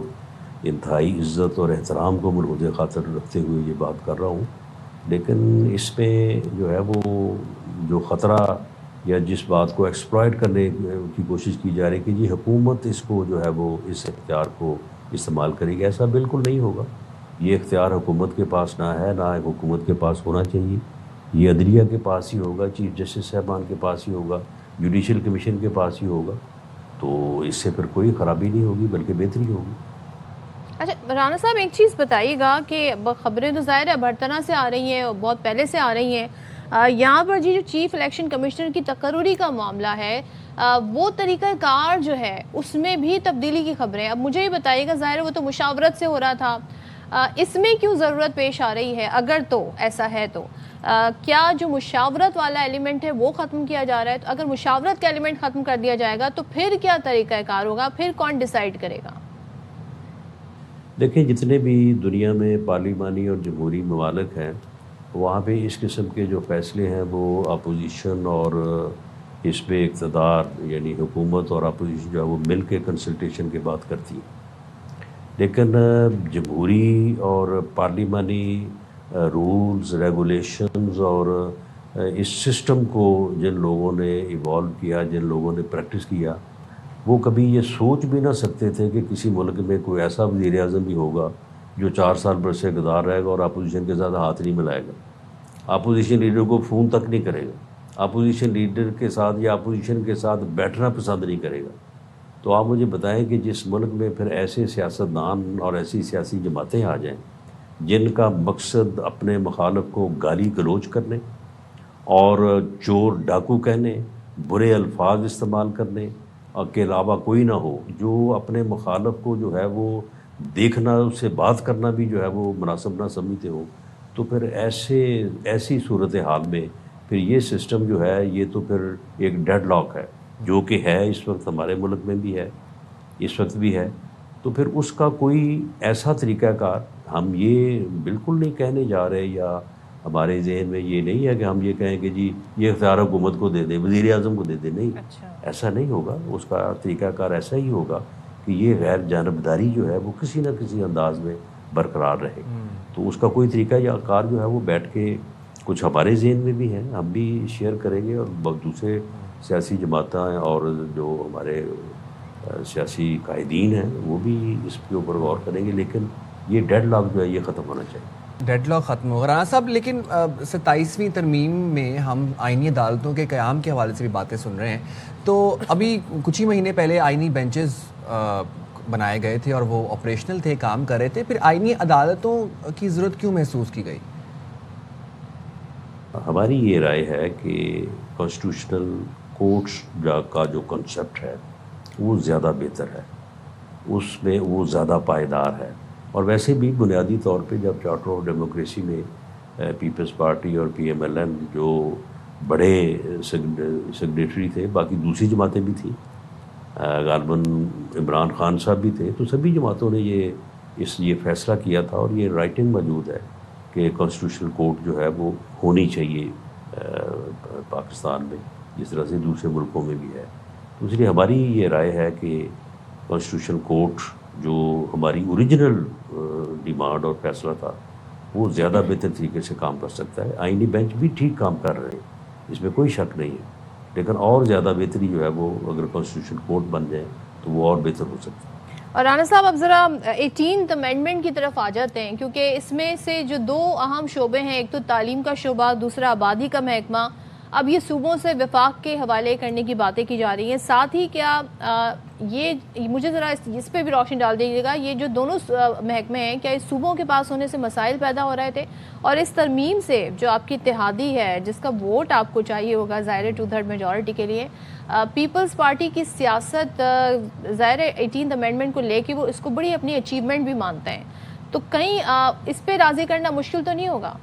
Speaker 6: انتہائی عزت اور احترام کو ملحوظ خاطر رکھتے ہوئے یہ بات کر رہا ہوں لیکن اس میں جو ہے وہ جو خطرہ یا جس بات کو ایکسپلائٹ کرنے کی کوشش کی جا رہی ہے کہ جی حکومت اس کو جو ہے وہ اس اختیار کو استعمال کرے گی، ایسا بالکل نہیں ہوگا. یہ اختیار حکومت کے پاس نہ ہے، نہ حکومت کے پاس ہونا چاہیے. یہ عدلیہ کے پاس ہی ہوگا، چیف جسٹس صاحبان کے پاس ہی ہوگا، جوڈیشل کمیشن کے پاس ہی ہوگا. تو اس سے پھر کوئی خرابی نہیں ہوگی بلکہ بہتری ہوگی.
Speaker 3: اچھا رانا صاحب ایک چیز بتائیے گا کہ خبریں تو ظاہر ہے ہر طرح سے آ رہی ہیں اور بہت پہلے سے آ رہی ہیں، یہاں پر جو چیف الیکشن کمشنر کی تقرری کا معاملہ ہے، وہ طریقہ کار جو ہے اس میں بھی تبدیلی کی خبریں. اب مجھے یہ بتائیے گا، ظاہر ہے وہ تو مشاورت سے ہو رہا تھا، اس میں کیوں ضرورت پیش آ رہی ہے؟ اگر تو ایسا ہے تو کیا جو مشاورت والا ایلیمنٹ ہے وہ ختم کیا جا رہا ہے؟ تو اگر مشاورت کا ایلیمنٹ ختم کر دیا جائے گا تو پھر کیا طریقہ کار ہوگا؟ پھر کون ڈیسائیڈ کرے گا؟
Speaker 6: دیکھیں جتنے بھی دنیا میں پارلیمانی اور جمہوری ممالک ہیں وہاں پہ اس قسم کے جو فیصلے ہیں وہ اپوزیشن اور حزب اقتدار یعنی حکومت اور اپوزیشن جو ہے وہ مل کے کنسلٹیشن کی بات کرتی ہیں. لیکن جمہوری اور پارلیمانی رولز ریگولیشنز اور اس سسٹم کو جن لوگوں نے ایوالو کیا، جن لوگوں نے پریکٹس کیا، وہ کبھی یہ سوچ بھی نہ سکتے تھے کہ کسی ملک میں کوئی ایسا وزیر اعظم بھی ہوگا جو 4 سال برس اقتدار رہے گا اور اپوزیشن کے ساتھ ہاتھ نہیں ملائے گا، اپوزیشن لیڈر کو فون تک نہیں کرے گا، اپوزیشن لیڈر کے ساتھ یا اپوزیشن کے ساتھ بیٹھنا پسند نہیں کرے گا. تو آپ مجھے بتائیں کہ جس ملک میں پھر ایسے سیاستدان اور ایسی سیاسی جماعتیں آ جائیں جن کا مقصد اپنے مخالف کو گالی گلوچ کرنے اور چور ڈاکو کہنے، برے الفاظ استعمال کرنے کے علاوہ کوئی نہ ہو، جو اپنے مخالف کو جو ہے وہ دیکھنا، اس سے بات کرنا بھی جو ہے وہ مناسب نہ سمجھتے ہو، تو پھر ایسی صورتحال میں پھر یہ سسٹم جو ہے یہ تو پھر ایک ڈیڈ لاک ہے، جو کہ ہے اس وقت ہمارے ملک میں بھی ہے، اس وقت بھی ہے. تو پھر اس کا کوئی ایسا طریقہ کار ہم یہ بالکل نہیں کہنے جا رہے، یا ہمارے ذہن میں یہ نہیں ہے کہ ہم یہ کہیں کہ جی یہ اختیار حکومت کو دے دیں، وزیر اعظم کو دے دیں. نہیں، ایسا نہیں ہوگا. اس کا طریقہ کار ایسا ہی ہوگا کہ یہ غیر جانبداری جو ہے وہ کسی نہ کسی انداز میں برقرار رہے. تو اس کا کوئی طریقہ یا کار جو ہے وہ بیٹھ کے کچھ ہمارے ذہن میں بھی ہیں، ہم بھی شیئر کریں گے، اور دوسرے سیاسی جماعتیں اور جو ہمارے سیاسی قائدین ہیں وہ بھی اس کے اوپر غور کریں گے. لیکن یہ ڈیڈ لاک جو ہے یہ ختم ہونا چاہیے.
Speaker 2: ڈیڈ لاک ختم ہوگا رانا صاحب. لیکن 27ویں ترمیم میں ہم آئینی عدالتوں کے قیام کے حوالے سے بھی باتیں سن رہے ہیں. تو ابھی کچھ ہی مہینے پہلے آئینی بینچز بنائے گئے تھے اور وہ آپریشنل تھے، کام کر رہے تھے. پھر آئینی عدالتوں کی ضرورت کیوں محسوس کی گئی؟
Speaker 6: ہماری یہ رائے ہے کہ کانسٹیٹیوشنل کورٹس کا جو کنسیپٹ ہے وہ زیادہ بہتر ہے، اس میں وہ زیادہ پائیدار ہے. اور ویسے بھی بنیادی طور پہ جب چارٹر آف ڈیموکریسی میں پیپلز پارٹی اور PMLN جو بڑے سگنیٹری تھے، باقی دوسری جماعتیں بھی تھیں، غالباً عمران خان صاحب بھی تھے، تو سبھی جماعتوں نے یہ فیصلہ کیا تھا اور یہ رائٹنگ موجود ہے کہ کانسٹیٹیوشنل کورٹ جو ہے وہ ہونی چاہیے پاکستان میں، جس طرح سے دوسرے ملکوں میں بھی ہے. تو اس لیے ہماری یہ رائے ہے کہ کانسٹیٹیوشنل کورٹ جو ہماری اوریجنل ڈیمانڈ اور فیصلہ تھا وہ زیادہ بہتر طریقے سے کام کر سکتا ہے. آئینی بینچ بھی ٹھیک کام کر رہے ہیں، اس میں کوئی شک نہیں ہے، لیکن اور زیادہ بہتری جو ہے وہ اگر کانسٹیٹیوشن کورٹ بن جائے تو وہ اور بہتر ہو سکتا ہے.
Speaker 3: اور رانا صاحب اب ذرا 18th امینڈمنٹ کی طرف آ جاتے ہیں، کیونکہ اس میں سے جو 2 اہم شعبے ہیں، ایک تو تعلیم کا شعبہ، دوسرا آبادی کا محکمہ، اب یہ صوبوں سے وفاق کے حوالے کرنے کی باتیں کی جا رہی ہیں. ساتھ ہی کیا یہ مجھے ذرا اس پہ بھی روشنی ڈال دیجیے گا، یہ جو دونوں محکمے ہیں کیا اس صوبوں کے پاس ہونے سے مسائل پیدا ہو رہے تھے؟ اور اس ترمیم سے جو آپ کی اتحادی ہے جس کا ووٹ آپ کو چاہیے ہوگا ظاہر 2/3 میجورٹی کے لیے، پیپلز پارٹی کی سیاست ظاہر 18th امینڈمنٹ کو لے کے وہ اس کو بڑی اپنی اچیومنٹ بھی مانتے ہیں، تو کہیں اس پہ راضی کرنا مشکل تو نہیں ہوگا؟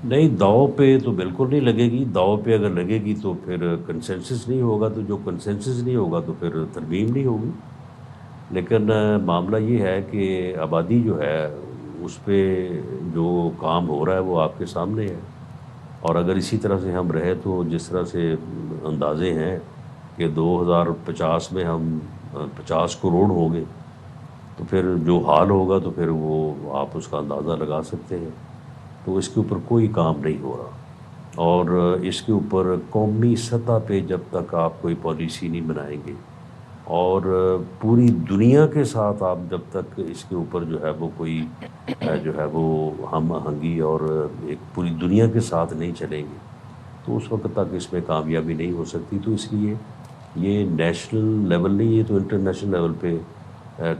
Speaker 6: نہیں، داؤ پہ تو بالکل نہیں لگے گی. داؤ پہ اگر لگے گی تو پھر کنسنسس نہیں ہوگا، تو جو کنسنسس نہیں ہوگا تو پھر ترمیم نہیں ہوگی. لیکن معاملہ یہ ہے کہ آبادی جو ہے اس پہ جو کام ہو رہا ہے وہ آپ کے سامنے ہے، اور اگر اسی طرح سے ہم رہے تو جس طرح سے اندازے ہیں کہ 2050 میں ہم 50 کروڑ ہوں گے، تو پھر جو حال ہوگا تو پھر وہ آپ اس کا اندازہ لگا سکتے ہیں. تو اس کے اوپر کوئی کام نہیں ہو رہا، اور اس کے اوپر قومی سطح پہ جب تک آپ کوئی پالیسی نہیں بنائیں گے اور پوری دنیا کے ساتھ آپ جب تک اس کے اوپر جو ہے وہ کوئی جو ہے وہ ہم آہنگی اور ایک پوری دنیا کے ساتھ نہیں چلیں گے تو اس وقت تک اس میں کامیابی نہیں ہو سکتی. تو اس لیے یہ نیشنل لیول نہیں، یہ تو انٹرنیشنل لیول پہ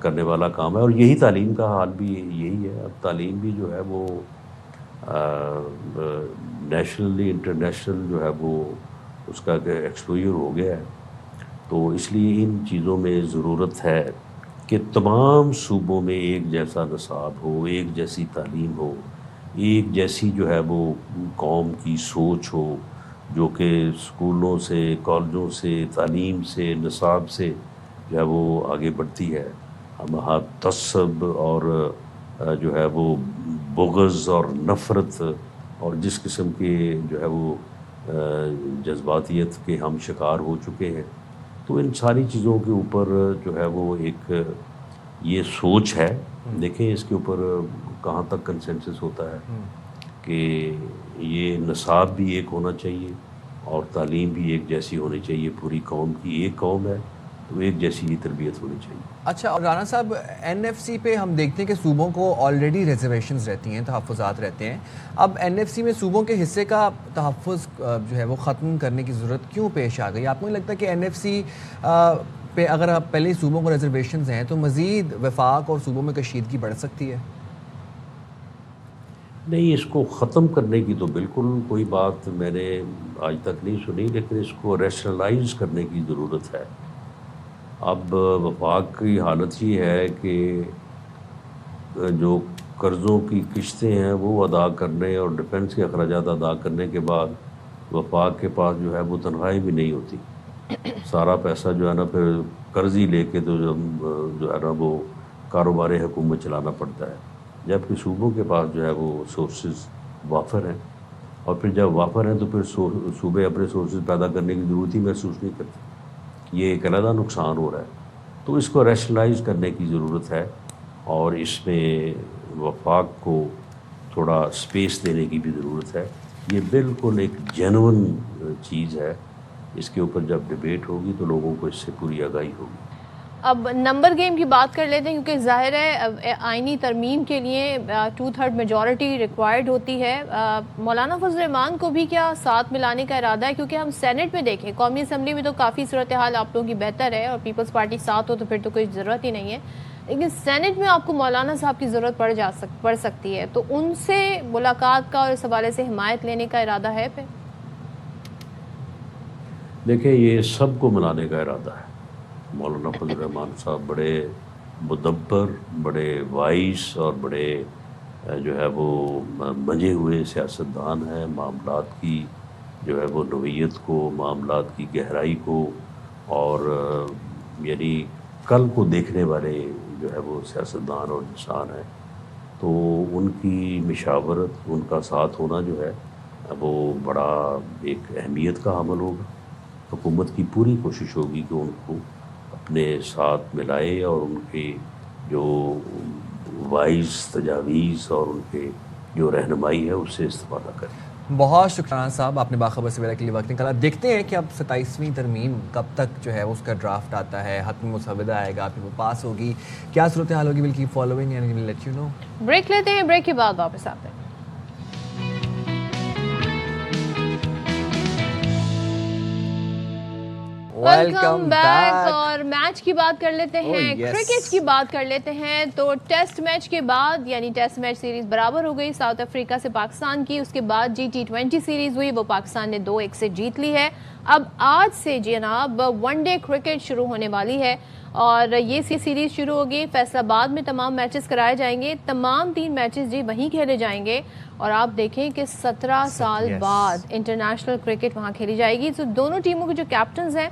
Speaker 6: کرنے والا کام ہے، اور یہی تعلیم کا حال بھی یہی ہے. اب تعلیم بھی جو ہے وہ نیشنلی انٹرنیشنل جو ہے وہ اس کا ایکسپوجر ہو گیا ہے. تو اس لیے ان چیزوں میں ضرورت ہے کہ تمام صوبوں میں ایک جیسا نصاب ہو، ایک جیسی تعلیم ہو، ایک جیسی جو ہے وہ قوم کی سوچ ہو، جو کہ اسکولوں سے، کالجوں سے، تعلیم سے، نصاب سے جو ہے وہ آگے بڑھتی ہے. ہم تعصب اور جو ہے وہ بغض اور نفرت اور جس قسم کے جو ہے وہ جذباتیت کے ہم شکار ہو چکے ہیں، تو ان ساری چیزوں کے اوپر جو ہے وہ ایک یہ سوچ ہے. دیکھیں اس کے اوپر کہاں تک کنسنسس ہوتا ہے کہ یہ نصاب بھی ایک ہونا چاہیے اور تعلیم بھی ایک جیسی ہونی چاہیے. پوری قوم کی ایک قوم ہے تو ایک جیسی ہی تربیت ہونی چاہیے.
Speaker 2: اچھا، اور رانا صاحب این ایف سی پہ ہم دیکھتے ہیں کہ صوبوں کو آلریڈی ریزرویشنز رہتی ہیں، تحفظات رہتے ہیں. اب این ایف سی میں صوبوں کے حصے کا تحفظ جو ہے وہ ختم کرنے کی ضرورت کیوں پیش آ گئی؟ آپ کو نہیں لگتا کہ این ایف سی پہ اگر آپ پہلے صوبوں کو ریزرویشنز ہیں تو مزید وفاق اور صوبوں میں کشیدگی بڑھ سکتی ہے؟
Speaker 6: نہیں، اس کو ختم کرنے کی تو بالکل کوئی بات میں نے آج تک نہیں سنی، لیکن اس کو ریشنلائز کرنے کی ضرورت ہے. اب وفاق کی حالت یہ ہے کہ جو قرضوں کی قسطیں ہیں وہ ادا کرنے اور ڈیفنس کے اخراجات ادا کرنے کے بعد وفاق کے پاس جو ہے وہ تنخواہیں بھی نہیں ہوتی. سارا پیسہ جو ہے نا پھر قرض ہی لے کے تو جو ہے نا وہ کاروبار حکومت چلانا پڑتا ہے، جبکہ صوبوں کے پاس جو ہے وہ سورسز وافر ہیں، اور پھر جب وافر ہیں تو پھر صوبے اپنے سورسز پیدا کرنے کی ضرورت ہی محسوس نہیں کرتے. یہ ایک علیحدہ نقصان ہو رہا ہے. تو اس کو ریشنلائز کرنے کی ضرورت ہے اور اس میں وفاق کو تھوڑا سپیس دینے کی بھی ضرورت ہے. یہ بالکل ایک جینون چیز ہے. اس کے اوپر جب ڈیبیٹ ہوگی تو لوگوں کو اس سے پوری آگاہی ہوگی.
Speaker 3: اب نمبر گیم کی بات کر لیتے ہیں، کیونکہ ظاہر ہے آئینی ترمیم کے لیے 2/3 میجورٹی ریکوائرڈ ہوتی ہے. مولانا فضل الرحمان کو بھی کیا ساتھ ملانے کا ارادہ ہے؟ کیونکہ ہم سینٹ میں دیکھیں، قومی اسمبلی میں تو کافی صورتحال آپ لوگوں کی بہتر ہے اور پیپلز پارٹی ساتھ ہو تو پھر تو کوئی ضرورت ہی نہیں ہے، لیکن سینٹ میں آپ کو مولانا صاحب کی ضرورت پڑ سکتی ہے. تو ان سے ملاقات کا اور اس حوالے سے حمایت لینے کا ارادہ ہے پھر؟
Speaker 6: دیکھیں، یہ سب کو ملانے کا ارادہ ہے. مولانا فضل الرحمان صاحب بڑے مدبر، بڑے وائس اور بڑے جو ہے وہ منجے ہوئے سیاستدان ہیں. معاملات کی جو ہے وہ نوعیت کو، معاملات کی گہرائی کو اور یعنی کل کو دیکھنے والے جو ہے وہ سیاستدان اور انسان ہیں. تو ان کی مشاورت، ان کا ساتھ ہونا جو ہے وہ بڑا ایک اہمیت کا عمل ہوگا. حکومت کی پوری کوشش ہوگی کہ ان کو اپنے ساتھ ملائے اور ان کے جو وائز تجاویز اور ان کے جو رہنمائی ہے اس سے استفادہ کریں.
Speaker 2: بہت شکریہ صاحب، آپ نے باخبر سویرا کے لیے وقت نکالا. دیکھتے ہیں کہ اب 27ویں ترمیم کب تک جو ہے اس کا ڈرافٹ آتا ہے، حتمی مسودہ آئے گا، پھر وہ پاس ہوگی، کیا صورتحال ہوگی. Will keep following and will let you know.
Speaker 3: Break لیتے ہیں، بریک کے بعد واپس آتے ہیں. Welcome back. اور میچ کی بات کر لیتے ہیں، کرکٹ کی بات کر لیتے ہیں. تو ٹیسٹ میچ کے بعد یعنی ٹیسٹ میچ سیریز برابر ہو گئی ساؤتھ افریقہ سے پاکستان کی. اس کے بعد جی T20 سیریز ہوئی، وہ پاکستان نے 2-1 سے جیت لی ہے. اب آج سے جناب ون ڈے کرکٹ شروع ہونے والی ہے اور یہ سیریز شروع ہوگی. فیصل آباد میں تمام میچز کرائے جائیں گے، تمام 3 میچز جی وہیں کھیلے جائیں گے. اور آپ دیکھیں کہ 17 سال بعد انٹرنیشنل کرکٹ وہاں کھیلی جائے گی. تو دونوں ٹیموں کے جو کیپٹنز ہیں،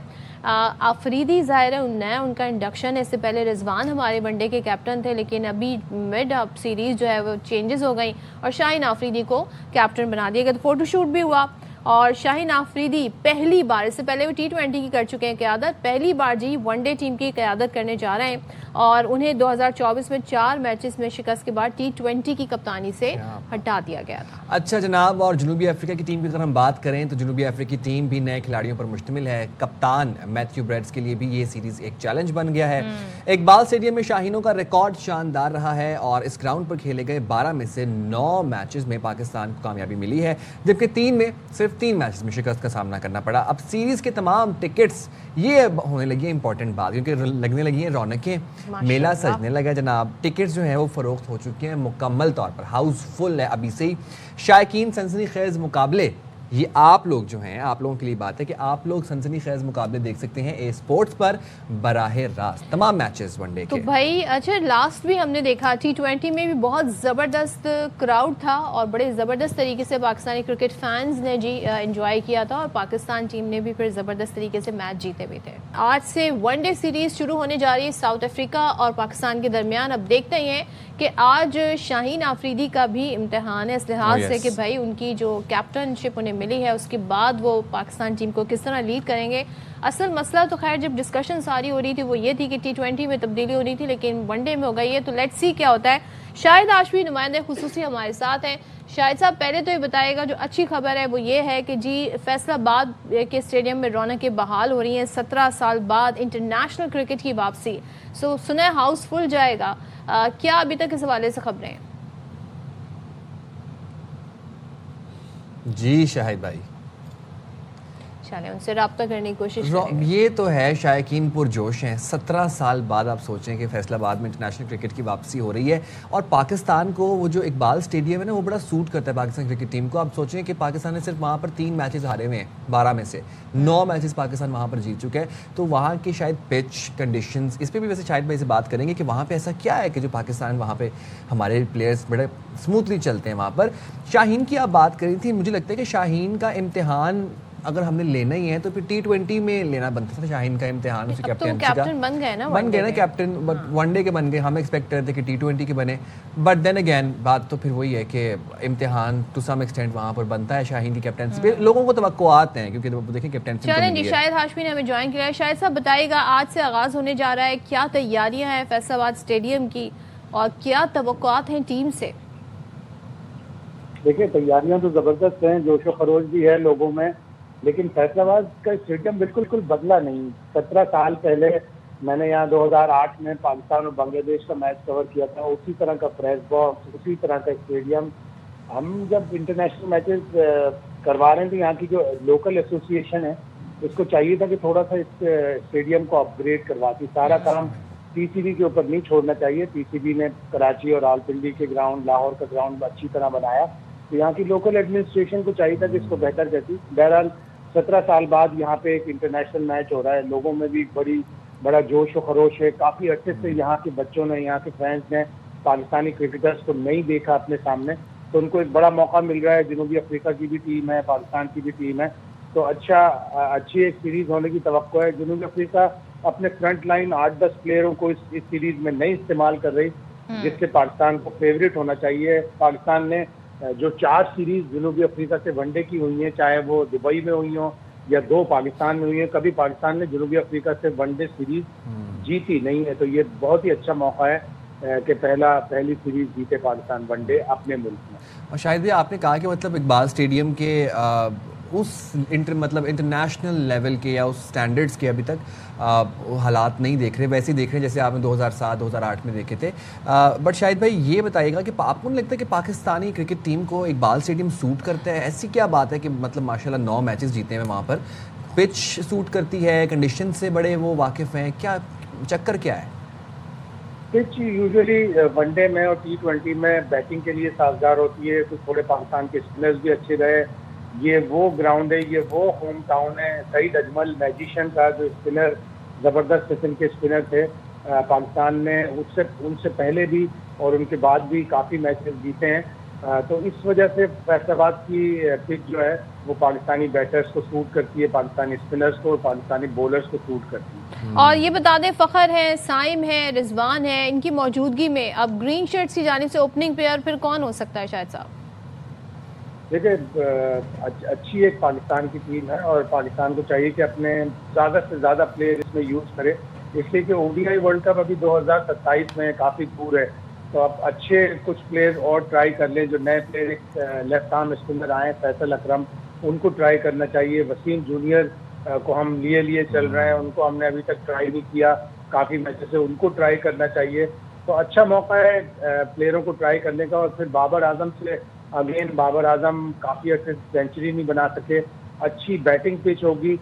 Speaker 3: آفریدی ظاہر ہے نیا ان کا انڈکشن ہے. اس سے پہلے رضوان ہمارے ون ڈے کے کیپٹن تھے، لیکن ابھی مڈ اپ سیریز جو ہے وہ چینجز ہو گئیں اور شاہین آفریدی کو کیپٹن بنا دیا گیا. تو فوٹو شوٹ بھی ہوا اور شاہین آفریدی پہلی بار، اس سے پہلے وہ T20 کی کر چکے ہیں قیادت، پہلی بار جی ون ڈے ٹیم کی قیادت کرنے جا رہے ہیں اور انہیں 2024 میں 4 میچز میں شکست کے بعد T20 کی کپتانی سے ہٹا دیا گیا تھا۔
Speaker 2: اچھا جناب، اور جنوبی افریقہ کی ٹیم کی اگر ہم بات کریں تو جنوبی افریقی ٹیم بھی نئے کھلاڑیوں پر مشتمل ہے۔ کپتان میتھیو بریڈز کے لیے بھی یہ سیریز ایک چیلنج بن گیا ہے۔ اقبال اسٹیڈیم میں شاہینوں کا ریکارڈ شاندار رہا ہے اور اس گراؤنڈ پر کھیلے گئے 12 میں سے 9 میچز میں پاکستان کو کامیابی ملی ہے، جبکہ 3 میں صرف 3 میچز میں شکست کا سامنا کرنا پڑا۔ اب سیریز کے تمام ٹکٹس، یہ ہونے لگی ہے امپورٹنٹ بات، کیونکہ لگنے لگی ہیں رونقیں، میلہ سجنے لگا جناب، ٹکٹس جو ہیں وہ فروخت ہو چکے ہیں مکمل طور پر، ہاؤس فل ہے ابھی سے ہی۔ شائقین سنسنی خیز مقابلے، یہ آپ لوگ جو ہیں، آپ لوگوں کے لیے بات ہے کہ آپ لوگ سنسنی خیز مقابلے دیکھ سکتے ہیں اے اسپورٹس پر براہ راست، تمام میچز ون ڈے کے۔
Speaker 3: تو بھائی اچھا، لاسٹ بھی ہم نے دیکھا T20 میں بھی بہت زبردست کراؤڈ تھا اور بڑے زبردست طریقے سے پاکستانی کرکٹ فینز نے جی انجوائے کیا تھا اور پاکستان ٹیم نے بھی پھر زبردست طریقے سے میچ جیتے بھی تھے۔ آج سے ون ڈے سیریز شروع ہونے جا رہی ہے ساؤتھ افریقہ اور پاکستان کے درمیان۔ اب دیکھتے ہی ہیں کہ آج شاہین آفریدی کا بھی امتحان ہے اس لحاظ سے کہ بھائی ان کی جو کیپٹن شپ انہیں ملی ہے اس کے بعد وہ پاکستان ٹیم کو کس طرح لیڈ کریں گے۔ اصل مسئلہ تو خیر جب ڈسکشن ساری ہو رہی تھی وہ یہ تھی کہ T20 میں تبدیلی ہو رہی تھی، لیکن ون ڈے میں ہو گئی ہے، تو لیٹس سی کیا ہوتا ہے۔ شاہد ہاشمی نمائندے خصوصی ہمارے ساتھ ہیں۔ شاہد صاحب، پہلے تو یہ بتائے گا، جو اچھی خبر ہے وہ یہ ہے کہ جی فیصل آباد کے اسٹیڈیم میں رونقیں بحال ہو رہی ہیں 17 سال بعد انٹرنیشنل کرکٹ کی واپسی، سو سنا ہاؤس فل جائے گا، کیا ابھی تک اس حوالے سے خبریں ہیں؟
Speaker 2: جی شاہد بھائی،
Speaker 3: ان سے رابطہ کرنے کی کوشش کریں گے۔
Speaker 2: یہ تو ہے، شائقین پرجوش ہیں۔ 17 سال بعد آپ سوچیں کہ فیصل آباد میں انٹرنیشنل کرکٹ کی واپسی ہو رہی ہے اور پاکستان کو وہ جو اقبال اسٹیڈیم ہے نا وہ بڑا سوٹ کرتا ہے پاکستان کرکٹ ٹیم کو۔ آپ سوچیں کہ پاکستان نے صرف وہاں پر 3 میچز ہارے ہوئے ہیں، 12 میں سے 9 میچز پاکستان وہاں پر جیت چکا ہے، تو وہاں کی شاید پچ کنڈیشنز، اس پہ بھی ویسے شاید بھائی سے بات کریں گے کہ وہاں پہ ایسا کیا ہے کہ جو پاکستان وہاں پہ ہمارے پلیئرز بڑے اسموتھلی چلتے ہیں وہاں پر۔ شاہین کی آپ بات کری تھی، مجھے لگتا ہے کہ شاہین کا امتحان اگر ہم نے لینا ہی ہے تو پھر T20 میں لینا بنتا تھا شاہین کا امتحان، اس
Speaker 3: کیپٹن بن گئے نا،
Speaker 2: کیپٹن ون ڈے کے بن گئے، ہم ایکسپیکٹ کرتے کہ T20 کے بنے، بٹ دین اگین بات تو پھر وہی ہے کہ امتحان ٹو سم ایکسٹینٹ وہاں پر بنتا ہے شاہین کی کیپٹنسی پہ، لوگوں کو توقعات ہیں کیونکہ دیکھیں کیپٹنسی۔
Speaker 3: چلیں جی، شاہد ہاشمی نے ہمیں جوائن کیا ہے۔ شاہد صاحب بتائیے گا، آج سے آغاز ہونے جا رہا ہے، کیا تیاریاں ہیں فیصل آباد اسٹیڈیم کی اور کیا توقعات ہیں ٹیم سے؟
Speaker 7: دیکھیں تیاریاں تو زبردست ہیں، جوش و خروش بھی ہے لوگوں میں، لیکن فیصل آباد کا اسٹیڈیم بالکل بدلا نہیں۔ 17 سال پہلے میں نے یہاں 2008 میں پاکستان اور بنگلہ دیش کا میچ کور کیا تھا، اسی طرح کا پریس باکس، اسی طرح کا اسٹیڈیم۔ ہم جب انٹرنیشنل میچز کروا رہے تھے، یہاں کی جو لوکل ایسوسیشن ہے اس کو چاہیے تھا کہ تھوڑا سا اس اسٹیڈیم کو اپ گریڈ کرواتی، سارا کام PCB کے اوپر نہیں چھوڑنا چاہیے۔ PCB نے کراچی اور راولپنڈی کے گراؤنڈ، لاہور کا گراؤنڈ اچھی طرح بنایا، تو یہاں کی لوکل ایڈمنسٹریشن کو چاہیے تھا کہ اس کو بہتر کرتی۔ بہرحال 17 سال بعد یہاں پہ ایک انٹرنیشنل میچ ہو رہا ہے، لوگوں میں بھی بڑا جوش و خروش ہے۔ کافی عرصے سے یہاں کے بچوں نے، یہاں کے فینس نے پاکستانی کرکٹرز کو نہیں دیکھا اپنے سامنے، تو ان کو ایک بڑا موقع مل رہا ہے۔ جنوبی افریقہ کی بھی ٹیم ہے، پاکستان کی بھی ٹیم ہے، تو اچھی ایک سیریز ہونے کی توقع ہے۔ جنوبی افریقہ اپنے فرنٹ لائن 8-10 پلیئروں کو اس سیریز میں نہیں استعمال کر رہی، جس سے پاکستان کو فیوریٹ ہونا چاہیے۔ پاکستان نے جو 4 سیریز جنوبی افریقہ سے ون ڈے کی ہوئی ہیں، چاہے وہ دبئی میں ہوئی ہوں یا 2 پاکستان میں ہوئی ہیں، کبھی پاکستان نے جنوبی افریقہ سے ون ڈے سیریز جیتی نہیں ہے، تو یہ بہت ہی اچھا موقع ہے کہ پہلی سیریز جیتے پاکستان ون ڈے اپنے ملک میں۔
Speaker 2: اور شاید بھی آپ نے کہا کہ مطلب اقبال اسٹیڈیم کے اس انٹرنیشنل لیول کے یا اس سٹینڈرڈز کے ابھی تک حالات نہیں دیکھ رہے، ویسے ہی دیکھ رہے ہیں جیسے آپ نے 2007-2008 میں دیکھے تھے، بٹ شاید بھائی یہ بتائیے گا کہ آپ کو نہیں لگتا کہ پاکستانی کرکٹ ٹیم کو اقبال اسٹیڈیم سوٹ کرتا ہے؟ ایسی کیا بات ہے کہ مطلب ماشاءاللہ 9 میچز جیتے ہیں وہاں پر، پچ سوٹ کرتی ہے، کنڈیشن سے بڑے وہ واقف ہیں، کیا چکر کیا ہے؟
Speaker 7: پچ یوزلی ون ڈے میں اور T20 میں بیٹنگ کے لیے سازگار ہوتی ہے، تو تھوڑے پاکستان کے اسپنرز بھی اچھے رہے۔ یہ وہ گراؤنڈ ہے، یہ وہ ہوم ٹاؤن ہے۔ سعید اجمل میجیشین کا جو اسپنر، زبردست قسم کے اسپنر تھے، پاکستان نے ان سے پہلے بھی اور ان کے بعد بھی کافی میچز جیتے ہیں، تو اس وجہ سے فیصل آباد کی پچ جو ہے وہ پاکستانی بیٹرز کو سوٹ کرتی ہے، پاکستانی اسپنرز کو اور پاکستانی بولرز کو سوٹ کرتی ہے۔
Speaker 3: اور یہ بتا دیں، فخر ہے، سائم ہے، رضوان ہے، ان کی موجودگی میں اب گرین شرٹس کی جانب سے اوپننگ پلیئر پھر کون ہو سکتا ہے شاہد صاحب؟
Speaker 7: دیکھیں اچھی ایک پاکستان کی ٹیم ہے اور پاکستان کو چاہیے کہ اپنے زیادہ سے زیادہ پلیئر اس میں یوز کرے، اس لیے کہ ODI ورلڈ کپ ابھی 2027 میں کافی دور ہے، تو آپ اچھے کچھ پلیئر اور ٹرائی کر لیں. جو نئے پلیئر ایک لیفٹ آرم اسپنر آئے ہیں فیصل اکرم، ان کو ٹرائی کرنا چاہیے. وسیم جونیئر کو ہم لیے چل رہے ہیں، ان کو ہم نے ابھی تک ٹرائی نہیں کیا کافی میچز سے، ان کو ٹرائی کرنا چاہیے. تو اچھا موقع ہے پلیئروں کو ٹرائی کرنے کا. اور پھر بابر اعظم سے اگین، بابر اعظم کافی عرصے سینچری نہیں بنا سکے، اچھی بیٹنگ پچ ہوگی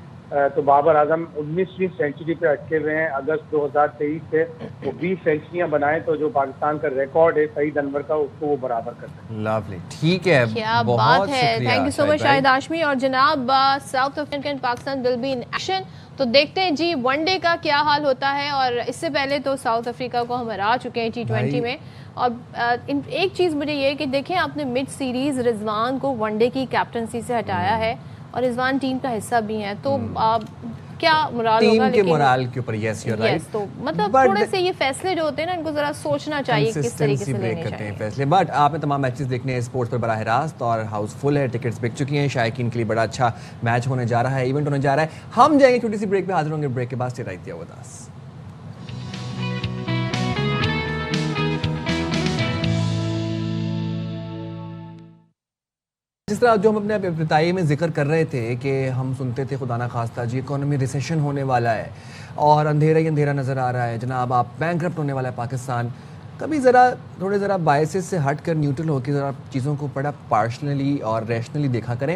Speaker 7: تو بابر اعظم 19ویں سینچری پہ اٹکے ہوئے ہیں. اگست 2023 سے وہ 20 سینچریاں بنائیں تو جو پاکستان کا ریکارڈ ہے سعید انور کا، اس کو وہ برابر کر سکتے ہیں.
Speaker 2: لولی، ٹھیک ہے،
Speaker 3: کیا
Speaker 2: بہت
Speaker 3: بات ہے.
Speaker 2: شکریہ
Speaker 3: تھینک یو سو مچ
Speaker 2: بھائی.
Speaker 3: شاہد ہاشمی. اور جناب South African Pakistan will be in action, تو دیکھتے ہیں جی ون ڈے کا کیا حال ہوتا ہے. اور اس سے پہلے تو ساؤتھ افریقہ کو ہم ہرا چکے ہیں T20 میں. اور ایک چیز مجھے یہ کہ دیکھیں آپ نے مڈ سیریز رضوان کو ون ڈے کی کیپٹنسی سے ہٹایا ہے اور رضوان ٹیم کا حصہ بھی ہیں، تو کیا مراد ہوگا
Speaker 2: ٹیم کے مورال کے اوپر. Yes you right.
Speaker 3: تو مطلب تھوڑے سے یہ فیصلے جو ہوتے ہیں نا ان کو ذرا سوچنا چاہیے کس طریقے سے لینے چاہیے
Speaker 2: فیصلے. بٹ آپ نے تمام میچز دیکھنے ہیں اسپورٹس پر براہ راست اور ہاؤس فل ہے، ٹکٹس بک چکی ہیں. شائقین کے لیے بڑا اچھا میچ ہونے جا رہا ہے، ایونٹ ہونے جا رہا ہے. ہم جائیں گے چھوٹی سی بریک پہ، حاضر ہوں گے بریک کے بعد. Stay right with us. جس طرح جو ہم اپنے ابتدائی میں ذکر کر رہے تھے کہ ہم سنتے تھے خدا نخواستہ جی اکانومی ریسیشن ہونے والا ہے اور اندھیرا ہی اندھیرا نظر آ رہا ہے جناب، آپ بینکرپٹ ہونے والا ہے پاکستان. کبھی ذرا بائسز سے ہٹ کر نیوٹرل ہو کے ذرا چیزوں کو بڑا پارشنلی اور ریشنلی دیکھا کریں.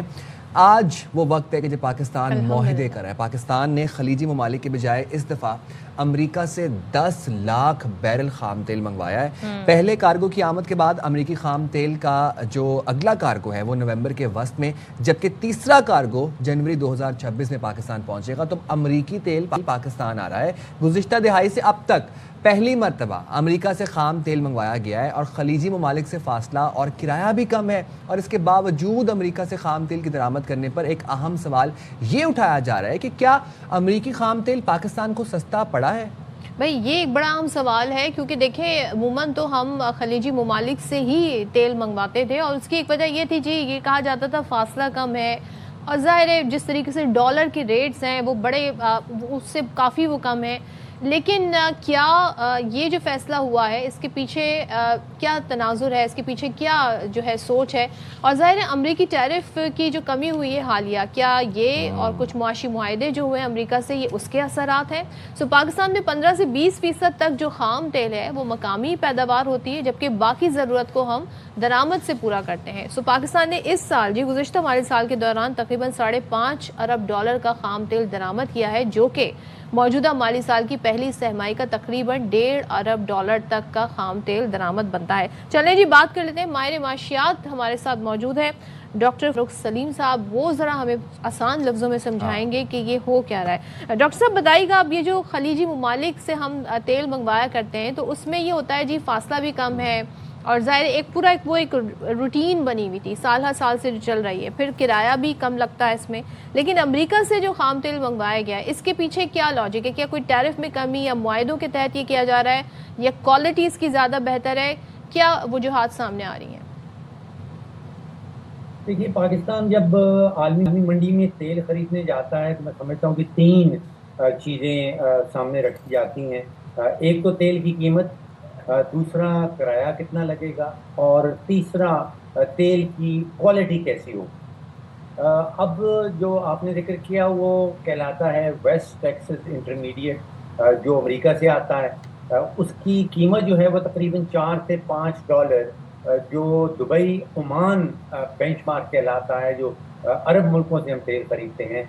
Speaker 2: آج وہ وقت ہے کہ جب پاکستان معاہدے کر رہا ہے. پاکستان نے خلیجی ممالک کے بجائے اس دفعہ امریکہ سے 10 لاکھ بیرل خام تیل منگوایا ہے. پہلے کارگو کی آمد کے بعد امریکی خام تیل کا جو اگلا کارگو ہے وہ نومبر کے وسط میں، جبکہ تیسرا کارگو جنوری 2026 میں پاکستان پہنچے گا. تو امریکی تیل پاکستان آ رہا ہے. گزشتہ دہائی سے اب تک پہلی مرتبہ امریکہ سے خام تیل منگوایا گیا ہے اور خلیجی ممالک سے فاصلہ اور کرایہ بھی کم ہے. اور اس کے باوجود امریکہ سے خام تیل کی درآمد کرنے پر ایک اہم سوال یہ اٹھایا جا رہا ہے کہ کیا امریکی خام تیل پاکستان کو سستا پڑا ہے؟
Speaker 3: بھائی یہ ایک بڑا اہم سوال ہے، کیونکہ دیکھیں عموماً تو ہم خلیجی ممالک سے ہی تیل منگواتے تھے اور اس کی ایک وجہ یہ تھی جی یہ کہا جاتا تھا فاصلہ کم ہے، اور ظاہر ہے جس طریقے سے ڈالر کے ریٹس ہیں وہ بڑے اس سے کافی وہ کم ہے. لیکن کیا یہ جو فیصلہ ہوا ہے اس کے پیچھے کیا تناظر ہے، اس کے پیچھے کیا جو ہے سوچ ہے؟ اور ظاہر ہے امریکی ٹیرف کی جو کمی ہوئی ہے حالیہ، کیا یہ اور کچھ معاشی معاہدے جو ہوئے امریکہ سے یہ اس کے اثرات ہیں؟ پاکستان میں 15 سے 20% تک جو خام تیل ہے وہ مقامی پیداوار ہوتی ہے، جبکہ باقی ضرورت کو ہم درآمد سے پورا کرتے ہیں. پاکستان نے اس سال گزشتہ مالی سال کے دوران تقریباً $5.5 ارب کا خام تیل درآمد کیا ہے، جو کہ موجودہ مالی سال کی پہلی سہمائی کا تقریباً $1.5 ارب تک کا خام تیل درآمد بنتا ہے. چلیں جی بات کر لیتے ہیں، ماہر معاشیات ہمارے ساتھ موجود ہے ڈاکٹر فاروق سلیم صاحب. وہ ذرا ہمیں آسان لفظوں میں سمجھائیں گے کہ یہ ہو کیا رہا ہے. ڈاکٹر صاحب بتائیے گا، اب یہ جو خلیجی ممالک سے ہم تیل منگوایا کرتے ہیں تو اس میں یہ ہوتا ہے جی فاصلہ بھی کم ہے اور ظاہر ایک روٹین بنی ہوئی تھی سال ہر سال سے جو چل رہی ہے، پھر کرایہ بھی کم لگتا ہے اس میں. لیکن امریکہ سے جو خام تیل منگوایا گیا ہے اس کے پیچھے کیا لاجک ہے؟ کیا کوئی ٹیرف میں کمی یا معاہدوں کے تحت یہ کیا جا رہا ہے یا کوالٹی اس کی زیادہ بہتر ہے؟ کیا وجوہات سامنے آ رہی ہیں؟
Speaker 8: دیکھیے پاکستان جب عالمی منڈی میں تیل خریدنے جاتا ہے تو میں سمجھتا ہوں کہ 3 چیزیں سامنے رکھی جاتی ہیں. ایک تو تیل کی قیمت، دوسرا کرایہ کتنا لگے گا، اور تیسرا تیل کی کوالٹی کیسی ہو. اب جو آپ نے ذکر کیا وہ کہلاتا ہے ویسٹ ٹیکسس انٹرمیڈیٹ، جو امریکہ سے آتا ہے. اس کی قیمت جو ہے وہ تقریباً $4 سے $5، جو دبئی عمان بینچ مارک کہلاتا ہے، جو عرب ملکوں سے ہم تیل خریدتے ہیں.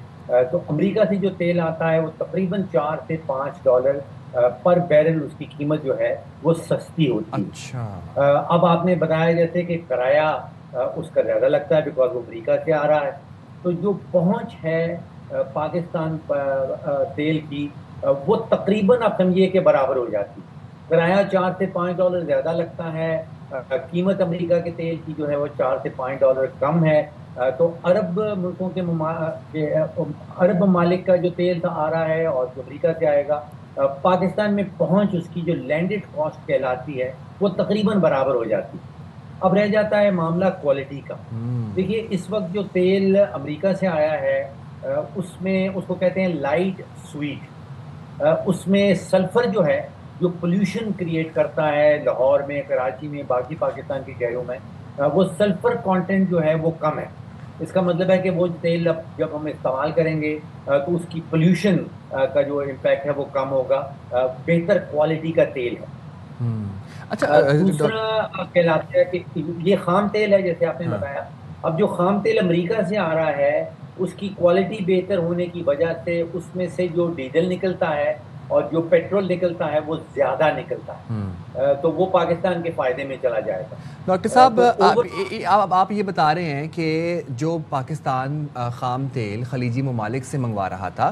Speaker 8: تو امریکہ سے جو تیل آتا ہے وہ تقریباً $4 سے $5 پر بیرل اس کی قیمت جو ہے وہ سستی ہوتی ہے. اب آپ نے بتایا جیسے کہ کرایہ اس کا زیادہ لگتا ہے بیکاز وہ امریکہ سے آ رہا ہے. تو جو پہنچ ہے پاکستان تیل کی وہ تقریباً آپ سمجھیے کہ برابر ہو جاتی. کرایہ $4 سے $5 زیادہ لگتا ہے، قیمت امریکہ کے تیل کی جو ہے وہ $4 سے $5 کم ہے. تو عرب ملکوں کے عرب ممالک کا جو تیل آ رہا ہے اور جو امریکہ سے آئے گا، پاکستان میں پہنچ اس کی جو لینڈڈ کاسٹ کہلاتی ہے وہ تقریباً برابر ہو جاتی. اب رہ جاتا ہے معاملہ کوالٹی کا. دیکھیے اس وقت جو تیل امریکہ سے آیا ہے اس میں اس کو کہتے ہیں لائٹ سویٹ. اس میں سلفر جو ہے جو پولیوشن کریٹ کرتا ہے لاہور میں، کراچی میں، باقی پاکستان کے شہروں میں، وہ سلفر کانٹینٹ جو ہے وہ کم ہے. اس کا مطلب ہے کہ وہ تیل جب ہم استعمال کریں گے تو اس کی پولیوشن کا جو امپیکٹ ہے وہ کم ہوگا. بہتر کوالٹی کا تیل ہے.
Speaker 2: اچھا
Speaker 8: دوسرا کہلاتا ہے کہ یہ خام تیل ہے جیسے آپ نے بتایا. اب جو خام تیل امریکہ سے آ رہا ہے اس کی کوالٹی بہتر ہونے کی وجہ سے اس میں سے جو ڈیزل نکلتا ہے اور جو پیٹرول نکلتا ہے وہ زیادہ نکلتا ہے، تو وہ پاکستان کے فائدے میں چلا جائے گا.
Speaker 2: ڈاکٹر صاحب آپ یہ بتا رہے ہیں کہ جو پاکستان خام تیل خلیجی ممالک سے منگوا رہا تھا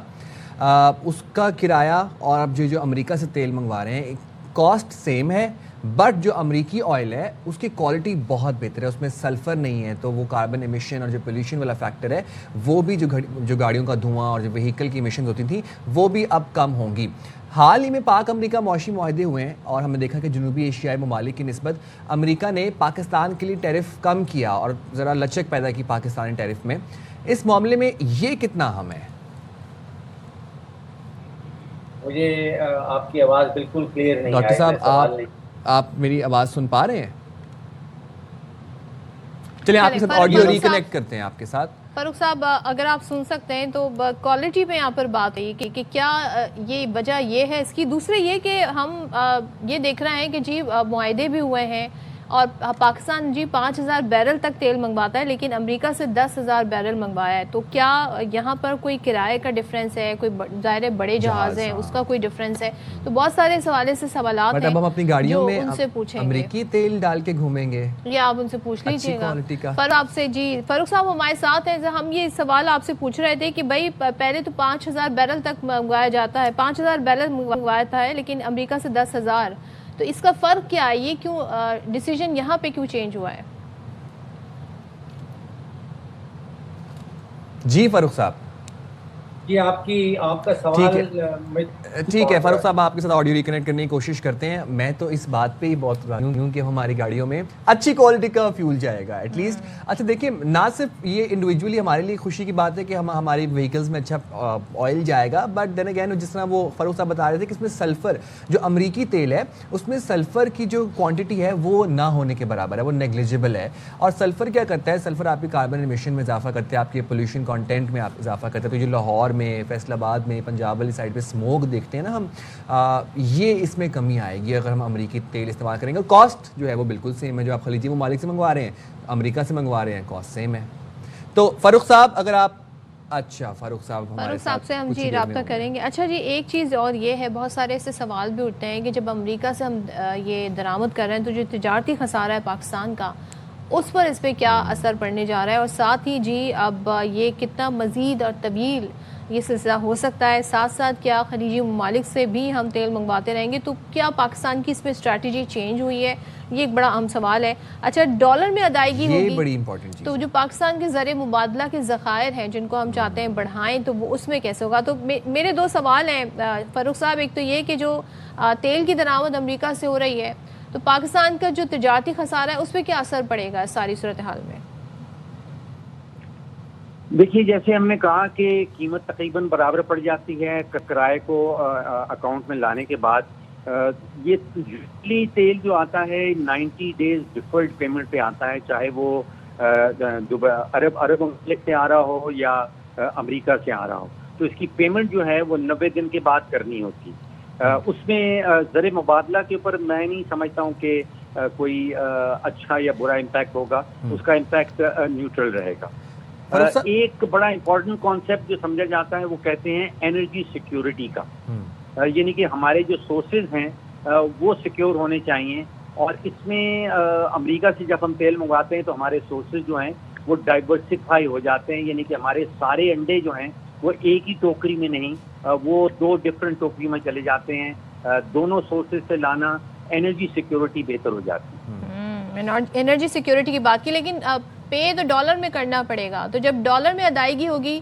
Speaker 2: اس کا کرایہ اور اب جو امریکہ سے تیل منگوا رہے ہیں کاسٹ سیم ہے، بٹ جو امریکی آئل ہے اس کی کوالٹی بہت بہتر ہے، اس میں سلفر نہیں ہے، تو وہ کاربن ایمیشن اور جو پولیوشن والا فیکٹر ہے وہ بھی جو گاڑیوں کا دھواں اور جو وہیکل کی ایمیشنز ہوتی تھیں وہ بھی اب کم ہوں گی. حال ہی میں پاک امریکہ معاشی معاہدے ہوئے ہیں اور ہم نے دیکھا کہ جنوبی ایشیائی ممالک کی نسبت امریکہ نے پاکستان کے لیے ٹیرف کم کیا اور ذرا لچک پیدا کی پاکستانی ٹیرف میں. اس معاملے میں یہ کتنا اہم ہے؟
Speaker 8: مجھے آپ کی آواز بالکل کلیئر نہیں.
Speaker 2: ڈاکٹر صاحب آپ میری آواز سن پا رہے ہیں؟ چلیں آپ کے ساتھ آڈیو ریکنیکٹ کرتے ہیں آپ کے ساتھ.
Speaker 3: فاروق صاحب اگر آپ سن سکتے ہیں تو کوالٹی پہ یہاں پر بات ہے کہ کیا یہ وجہ یہ ہے اس کی. دوسرے یہ کہ ہم یہ دیکھ رہے ہیں کہ جی معاہدے بھی ہوئے ہیں اور پاکستان جی 5000 بیرل تک تیل منگواتا ہے لیکن امریکہ سے 10,000 بیرل منگوایا ہے. تو کیا یہاں پر کوئی کرائے کا ڈفرینس ہے؟ کوئی ظاہر بڑے جہاز ہیں اس کا کوئی ڈفرینس ہے؟ تو بہت سارے حوالے سے سوالات ہیں
Speaker 2: اب ہم اپنی گاڑیوں میں
Speaker 3: ان سے پوچھیں گے.
Speaker 2: امریکی تیل ڈال کے گھومیں گے
Speaker 3: یہ آپ ان سے پوچھ لیجیے گا.
Speaker 2: آپ
Speaker 3: سے جی فاروق صاحب ہمارے ساتھ ہیں. ہم یہ سوال آپ سے پوچھ رہے تھے کہ بھائی پہلے تو 5000 بیرل تک منگوایا جاتا ہے، 5000 بیرل منگوایا تھا لیکن امریکہ سے 10,000. تو اس کا فرق کیا ہے؟ یہ کیوں ڈیسیجن یہاں پہ کیوں چینج ہوا ہے؟
Speaker 2: جی فاروق صاحب.
Speaker 8: جی آپ کا سوال
Speaker 2: ٹھیک ہے فاروق صاحب، آپ کے ساتھ آڈیو ریکنیکٹ کرنے کی کوشش کرتے ہیں. میں تو اس بات پہ ہی بہت راضی ہوں کہ ہماری گاڑیوں میں اچھی کوالٹی کا فیول جائے گا ایٹ لیسٹ. اچھا دیکھیں، نہ صرف یہ انڈیویجولی ہمارے لیے خوشی کی بات ہے کہ ہماری وہیکلز میں اچھا آئل جائے گا، بٹ دین اگین جس طرح وہ فاروق صاحب بتا رہے تھے کہ اس میں سلفر جو امریکی تیل ہے اس میں سلفر کی جو کوانٹٹی ہے وہ نہ ہونے کے برابر ہے، وہ نیگلیجبل ہے. اور سلفر کیا کرتا ہے؟ سلفر آپ کی کاربن ایمیشن میں اضافہ کرتے ہیں، آپ کے پولیوشن کانٹینٹ میں اضافہ کرتے ہیں. تو جو لاہور میں، فیصل آباد میں، پنجاب والی سائڈ پہ اسموک دیکھتے ہیں نا ہم، یہ اس میں کمی آئے گی اگر ہم امریکی تیل استعمال کریں گے. کاسٹ جو ہے وہ بالکل سیم ہے، جو آپ خلیجی ممالک سے منگوا رہے ہیں، امریکہ سے منگوا رہے ہیں، کاسٹ سیم ہے. تو فاروق صاحب اگر آپ فاروق صاحب
Speaker 3: سے ہم جی رابطہ کریں گے. اچھا جی، ایک چیز اور یہ ہے، بہت سارے ایسے سوال بھی اٹھتے ہیں کہ جب امریکہ سے ہم یہ درآمد کر رہے ہیں تو جو تجارتی خسارہ ہے پاکستان کا اس پر اس پہ کیا اثر پڑنے جا رہا ہے؟ اور ساتھ ہی جی اب یہ کتنا مزید اور طویل یہ سلسلہ ہو سکتا ہے؟ ساتھ ساتھ کیا خلیجی ممالک سے بھی ہم تیل منگواتے رہیں گے؟ تو کیا پاکستان کی اس میں اسٹریٹجی چینج ہوئی ہے؟ یہ ایک بڑا اہم سوال ہے. اچھا، ڈالر میں ادائیگی ہوگی،
Speaker 2: بڑی امپورٹنٹ چیز.
Speaker 3: تو جو پاکستان کے زر مبادلہ کے ذخائر ہیں جن کو ہم چاہتے ہیں بڑھائیں، تو وہ اس میں کیسے ہوگا؟ تو میرے دو سوال ہیں فاروق صاحب. ایک تو یہ کہ جو تیل کی درآمد امریکہ سے ہو رہی ہے تو پاکستان کا جو تجارتی خسارہ ہے اس پہ کیا اثر پڑے گا ساری صورتحال میں؟
Speaker 7: دیکھیے، جیسے ہم نے کہا کہ قیمت تقریباً برابر پڑ جاتی ہے کرائے کو اکاؤنٹ میں لانے کے بعد. یہ یوزلی تیل جو آتا ہے 90 ڈیز ڈیفرڈ پیمنٹ پہ آتا ہے، چاہے وہ عرب ممالک سے آ رہا ہو یا امریکہ سے آ رہا ہو. تو اس کی پیمنٹ جو ہے وہ 90 دن کے بعد کرنی ہوتی. اس میں زر مبادلہ کے اوپر میں نہیں سمجھتا ہوں کہ کوئی اچھا یا برا امپیکٹ ہوگا. اس کا امپیکٹ نیوٹرل رہے گا. ایک بڑا امپورٹنٹ کانسیپٹ جو سمجھا جاتا ہے وہ کہتے ہیں انرجی سیکیورٹی کا، یعنی کہ ہمارے جو سورسز ہیں وہ سیکیور ہونے چاہیے. اور اس میں امریکہ سے جب ہم تیل منگواتے ہیں تو ہمارے سورسز جو ہیں وہ ڈائیورسفائی ہو جاتے ہیں، یعنی کہ ہمارے سارے انڈے جو ہیں وہ ایک ہی ٹوکری میں نہیں، وہ 2 ڈفرینٹ ٹوکری میں چلے جاتے ہیں. دونوں سورسز سے لانا انرجی سیکیورٹی بہتر ہو جاتی ہے.
Speaker 3: انرجی سیکیورٹی کی بات کی، لیکن پے تو ڈالر میں کرنا پڑے گا. تو جب ڈالر میں ادائیگی ہوگی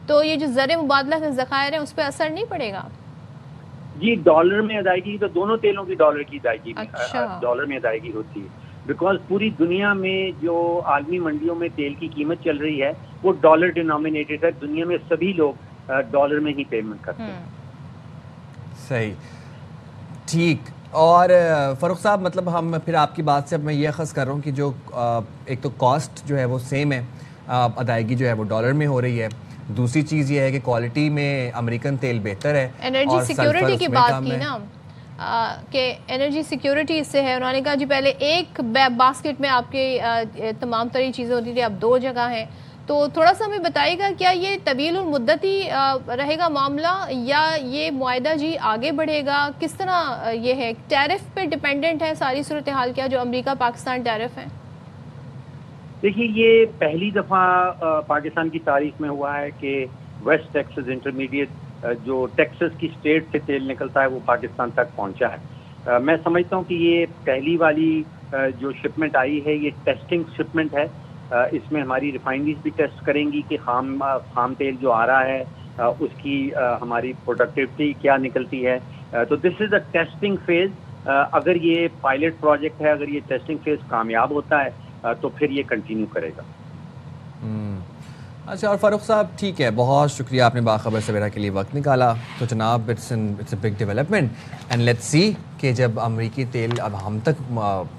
Speaker 3: تو یہ جو زر مبادلہ کے ذخائر ہیں اس پہ اثر نہیں پڑے گا؟
Speaker 7: جی، ڈالر میں ادائیگی تو دونوں تیلوں کی ڈالر کی ادائیگی ڈالر میں ادائیگی ہوتی ہے.
Speaker 8: بیکاز پوری دنیا میں جو عالمی منڈیوں میں تیل کی قیمت چل رہی ہے وہ ڈالر ڈینومینیٹڈ ہے. دنیا میں سبھی لوگ ڈالر میں ہی پیمنٹ کرتے ہیں.
Speaker 2: صحیح, ٹھیک. اور فاروق صاحب, مطلب ہم پھر آپ کی بات سے اب میں یہ اخذ کر رہا ہوں کہ جو ایک تو کاسٹ جو ہے وہ سیم ہے, ادائیگی جو ہے وہ ڈالر میں ہو رہی ہے, دوسری چیز یہ ہے کہ کوالٹی میں امریکن تیل بہتر ہے.
Speaker 3: انرجی سیکیورٹی کی بات کی نا کہ انرجی سیکیورٹی اس سے ہے. انہوں نے کہا جی پہلے ایک باسکٹ میں آپ کے تمام تری چیزیں ہوتی تھی, اب 2 جگہ ہیں. تو تھوڑا سا ہمیں بتائیے گا کیا یہ طویل المدتی رہے گا معاملہ یا یہ معاہدہ جی آگے بڑھے گا؟ کس طرح یہ ہے؟ ٹیرف پہ ڈیپینڈنٹ ہے ساری صورتحال کیا جو امریکہ پاکستان ٹیرف ہیں؟
Speaker 8: دیکھیے یہ پہلی دفعہ پاکستان کی تاریخ میں ہوا ہے کہ ویسٹ ٹیکسس انٹرمیڈیٹ جو ٹیکسس کی اسٹیٹ سے تیل نکلتا ہے وہ پاکستان تک پہنچا ہے. میں سمجھتا ہوں کہ یہ پہلی والی جو شپمنٹ آئی ہے یہ ٹیسٹنگ شپمنٹ ہے. اس میں ہماری ریفائنریز بھی ٹیسٹ کریں گی کہ خام تیل جو آ رہا ہے اس کی ہماری پروڈکٹیوٹی کیا نکلتی ہے. تو دس از اے ٹیسٹنگ فیز. اگر یہ پائلٹ پروجیکٹ ہے, اگر یہ ٹیسٹنگ فیز کامیاب ہوتا ہے تو پھر یہ کنٹینیو کرے گا.
Speaker 2: اچھا, اور فاروق صاحب ٹھیک ہے, بہت شکریہ آپ نے باخبر سویرا کے لیے وقت نکالا. تو جناب it's a big development and let's see کہ جب امریکی تیل اب ہم تک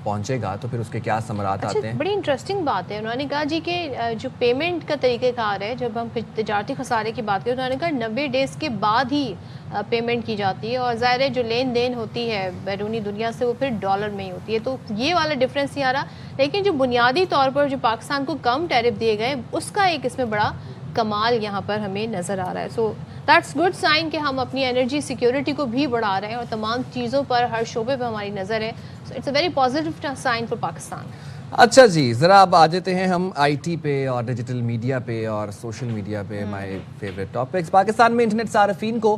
Speaker 2: پہنچے گا تو پھر اس کے کیا ثمرات آتے ہیں.
Speaker 3: بڑی انٹرسٹنگ بات ہے. انہوں نے کہا جی کہ جو پیمنٹ کا طریقہ کار ہے, جب ہم تجارتی خسارے کی بات کریں تو انہوں نے کہا 90 ڈیز کے بعد ہی پیمنٹ کی جاتی ہے, اور ظاہر ہے جو لین دین ہوتی ہے بیرونی دنیا سے وہ پھر ڈالر میں ہی ہوتی ہے. تو یہ والا ڈفرینس نہیں آ رہا, لیکن جو بنیادی طور پر جو پاکستان کو کم ٹیرف دیے گئے اس کا ایک اس میں بڑا کمال یہاں پر ہمیں نظر آ رہا ہے. سو دیٹس گڈ سائن کہ ہم اپنی انرجی سیکیورٹی کو بھی بڑھا رہے ہیں اور تمام چیزوں پر, ہر شعبے پہ ہماری نظر ہے. So it's a very positive sign for Pakistan.
Speaker 2: اچھا جی, ذرا اب آ جاتے ہیں ہم آئی ٹی پہ اور ڈیجیٹل میڈیا پہ اور سوشل میڈیا پہ. My favourite topics. پاکستان میں انٹرنیٹ صارفین کو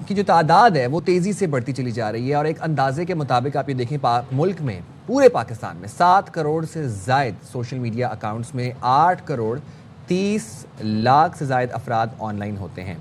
Speaker 2: کی جو تعداد ہے وہ تیزی سے بڑھتی چلی جا رہی ہے, اور ایک اندازے کے مطابق آپ یہ دیکھیں ملک میں پورے پاکستان میں 7 کروڑ سے زائد سوشل میڈیا اکاؤنٹس میں 8 کروڑ 30 لاکھ سے زائد افراد آن لائن ہوتے ہیں.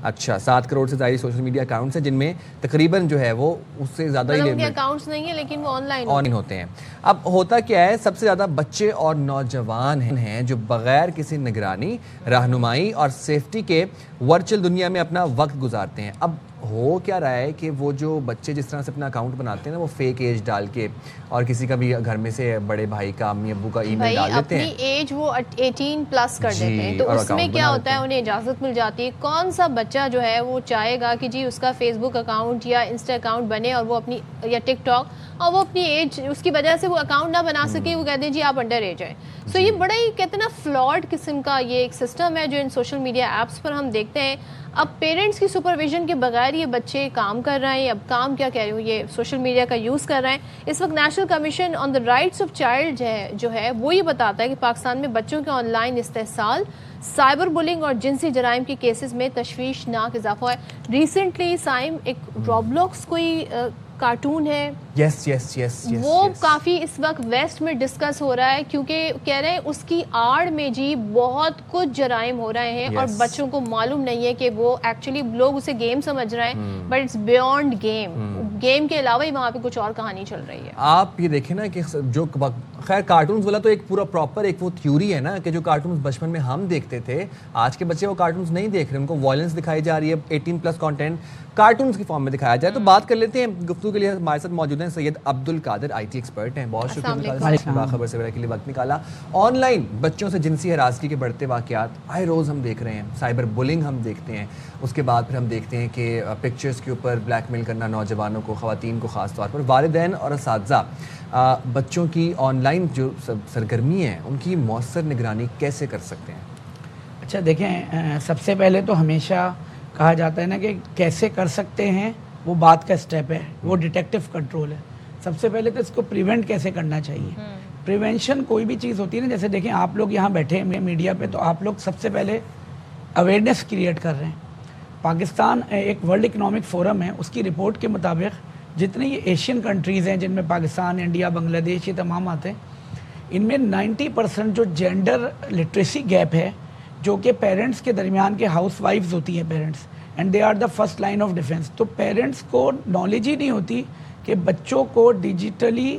Speaker 2: اچھا, 7 کروڑ سے زائد سوشل میڈیا اکاؤنٹس ہیں جن میں تقریباً جو ہے وہ اس سے زیادہ ہی
Speaker 3: اکاؤنٹس نہیں ہیں لیکن وہ آن لائن
Speaker 2: ہوتے ہیں. اب ہوتا کیا ہے, سب سے زیادہ بچے اور نوجوان ہیں جو بغیر کسی نگرانی, رہنمائی اور سیفٹی کے ورچوئل دنیا میں اپنا وقت گزارتے ہیں. اب ہو کیا رہا ہے کہ وہ جو بچے جس طرح سے اپنا اکاؤنٹ بناتے ہیں نا, وہ فیک ایج ڈال کے اور کسی کا بھی گھر میں سے بڑے بھائی کا, امی ابو کا ای میل ڈال دیتے ہیں,
Speaker 3: اپنی ایج وہ 18 پلس کر دیتے ہیں. تو اس میں کیا ہوتا ہے, انہیں اجازت مل جاتی ہے. کون سا بچہ جو ہے وہ چاہے گا کہ جی اس کا فیس بک اکاؤنٹ یا انسٹا اکاؤنٹ بنے اور وہ اپنی, یا ٹک ٹاک, اور وہ اپنی ایج اس کی وجہ سے وہ اکاؤنٹ نہ بنا سکے, وہ کہتے ہیں جی آپ انڈر ایج ہیں. سو یہ بڑا ہی کہتے ہیں نا فلاڈ قسم کا یہ ایک سسٹم ہے جو ان سوشل میڈیا ایپس پر ہم دیکھتے ہیں. اب پیرنٹس کی سپرویژن کے بغیر یہ بچے کام کر رہے ہیں. اب کام کیا کہہ رہی ہوں, یہ سوشل میڈیا کا یوز کر رہے ہیں. اس وقت national commission on the rights of child جو ہے وہ یہ بتاتا ہے کہ پاکستان میں بچوں کے آن لائن استحصال, سائبر بلنگ اور جنسی جرائم کے کیسز میں تشویشناک اضافہ ہے. ریسنٹلی سائم ایک روبلاکس کوئی کارٹون ہے, وہ کافی اس وقت ویسٹ میں ڈسکس ہو رہا ہے کیونکہ کہہ رہے ہیں اس کی آڑ میں جی بہت کچھ جرائم ہو رہے ہیں اور بچوں کو معلوم نہیں ہے کہ وہ ایکچولی لوگ اسے گیم سمجھ رہے ہیں, بٹ اٹس بیونڈ گیم کے علاوہ ہی وہاں پہ کچھ اور کہانی چل رہی ہے.
Speaker 2: آپ یہ دیکھیں نا کہ جو خیر کارٹونز والا تو ایک پورا پراپر ایک وہ تھیوری ہے نا کہ جو کارٹونز بچپن میں ہم دیکھتے تھے, آج کے بچے وہ کارٹونز نہیں دیکھ رہے, ان کو وائلنس دکھائی جا رہی ہے, 18+ کانٹینٹ کارٹونز کی فارم میں دکھایا جائے. تو بات کر لیتے ہیں, گفتگو کے لیے ہمارے ساتھ موجود ہیں سید عبد القادر, آئی ٹی ایکسپرٹ ہیں. بہت شکریہ باخبر سویرا کے لیے وقت نکالا. آن لائن بچوں سے جنسی ہراسگی کے بڑھتے واقعات آئے روز ہم دیکھ رہے ہیں, سائبر بلنگ ہم دیکھتے ہیں, اس کے بعد پھر ہم دیکھتے ہیں کہ پکچرز کے اوپر بلیک میل کرنا نوجوانوں کو, خواتین کو خاص طور پر. والدین اور اساتذہ بچوں کی آن لائن جو سرگرمی ہیں ان کی مؤثر نگرانی کیسے کر سکتے ہیں؟
Speaker 9: اچھا دیکھیں, سب سے پہلے تو ہمیشہ کہا جاتا ہے نا کہ کیسے کر سکتے ہیں وہ بات کا اسٹیپ ہے, وہ ڈیٹیکٹیو کنٹرول ہے. سب سے پہلے تو اس کو پریونٹ کیسے کرنا چاہیے. پریونشن کوئی بھی چیز ہوتی ہے نا, جیسے دیکھیں آپ لوگ یہاں بیٹھے ہیں میڈیا پہ, تو آپ لوگ سب سے پہلے اویئرنیس کریٹ کر رہے ہیں. پاکستان ایک ورلڈ اکنامک فورم ہے, اس کی رپورٹ کے مطابق جتنے یہ ایشین کنٹریز ہیں جن میں پاکستان, انڈیا, بنگلہ دیش یہ تمام آتے ہیں, ان میں 90% جو جینڈر لٹریسی گیپ ہے, جو کہ پیرنٹس کے درمیان کے ہاؤس وائفز ہوتی ہیں parents, and they are the first line of defence. تو پیرنٹس کو نالج ہی نہیں ہوتی کہ بچوں کو ڈیجیٹلی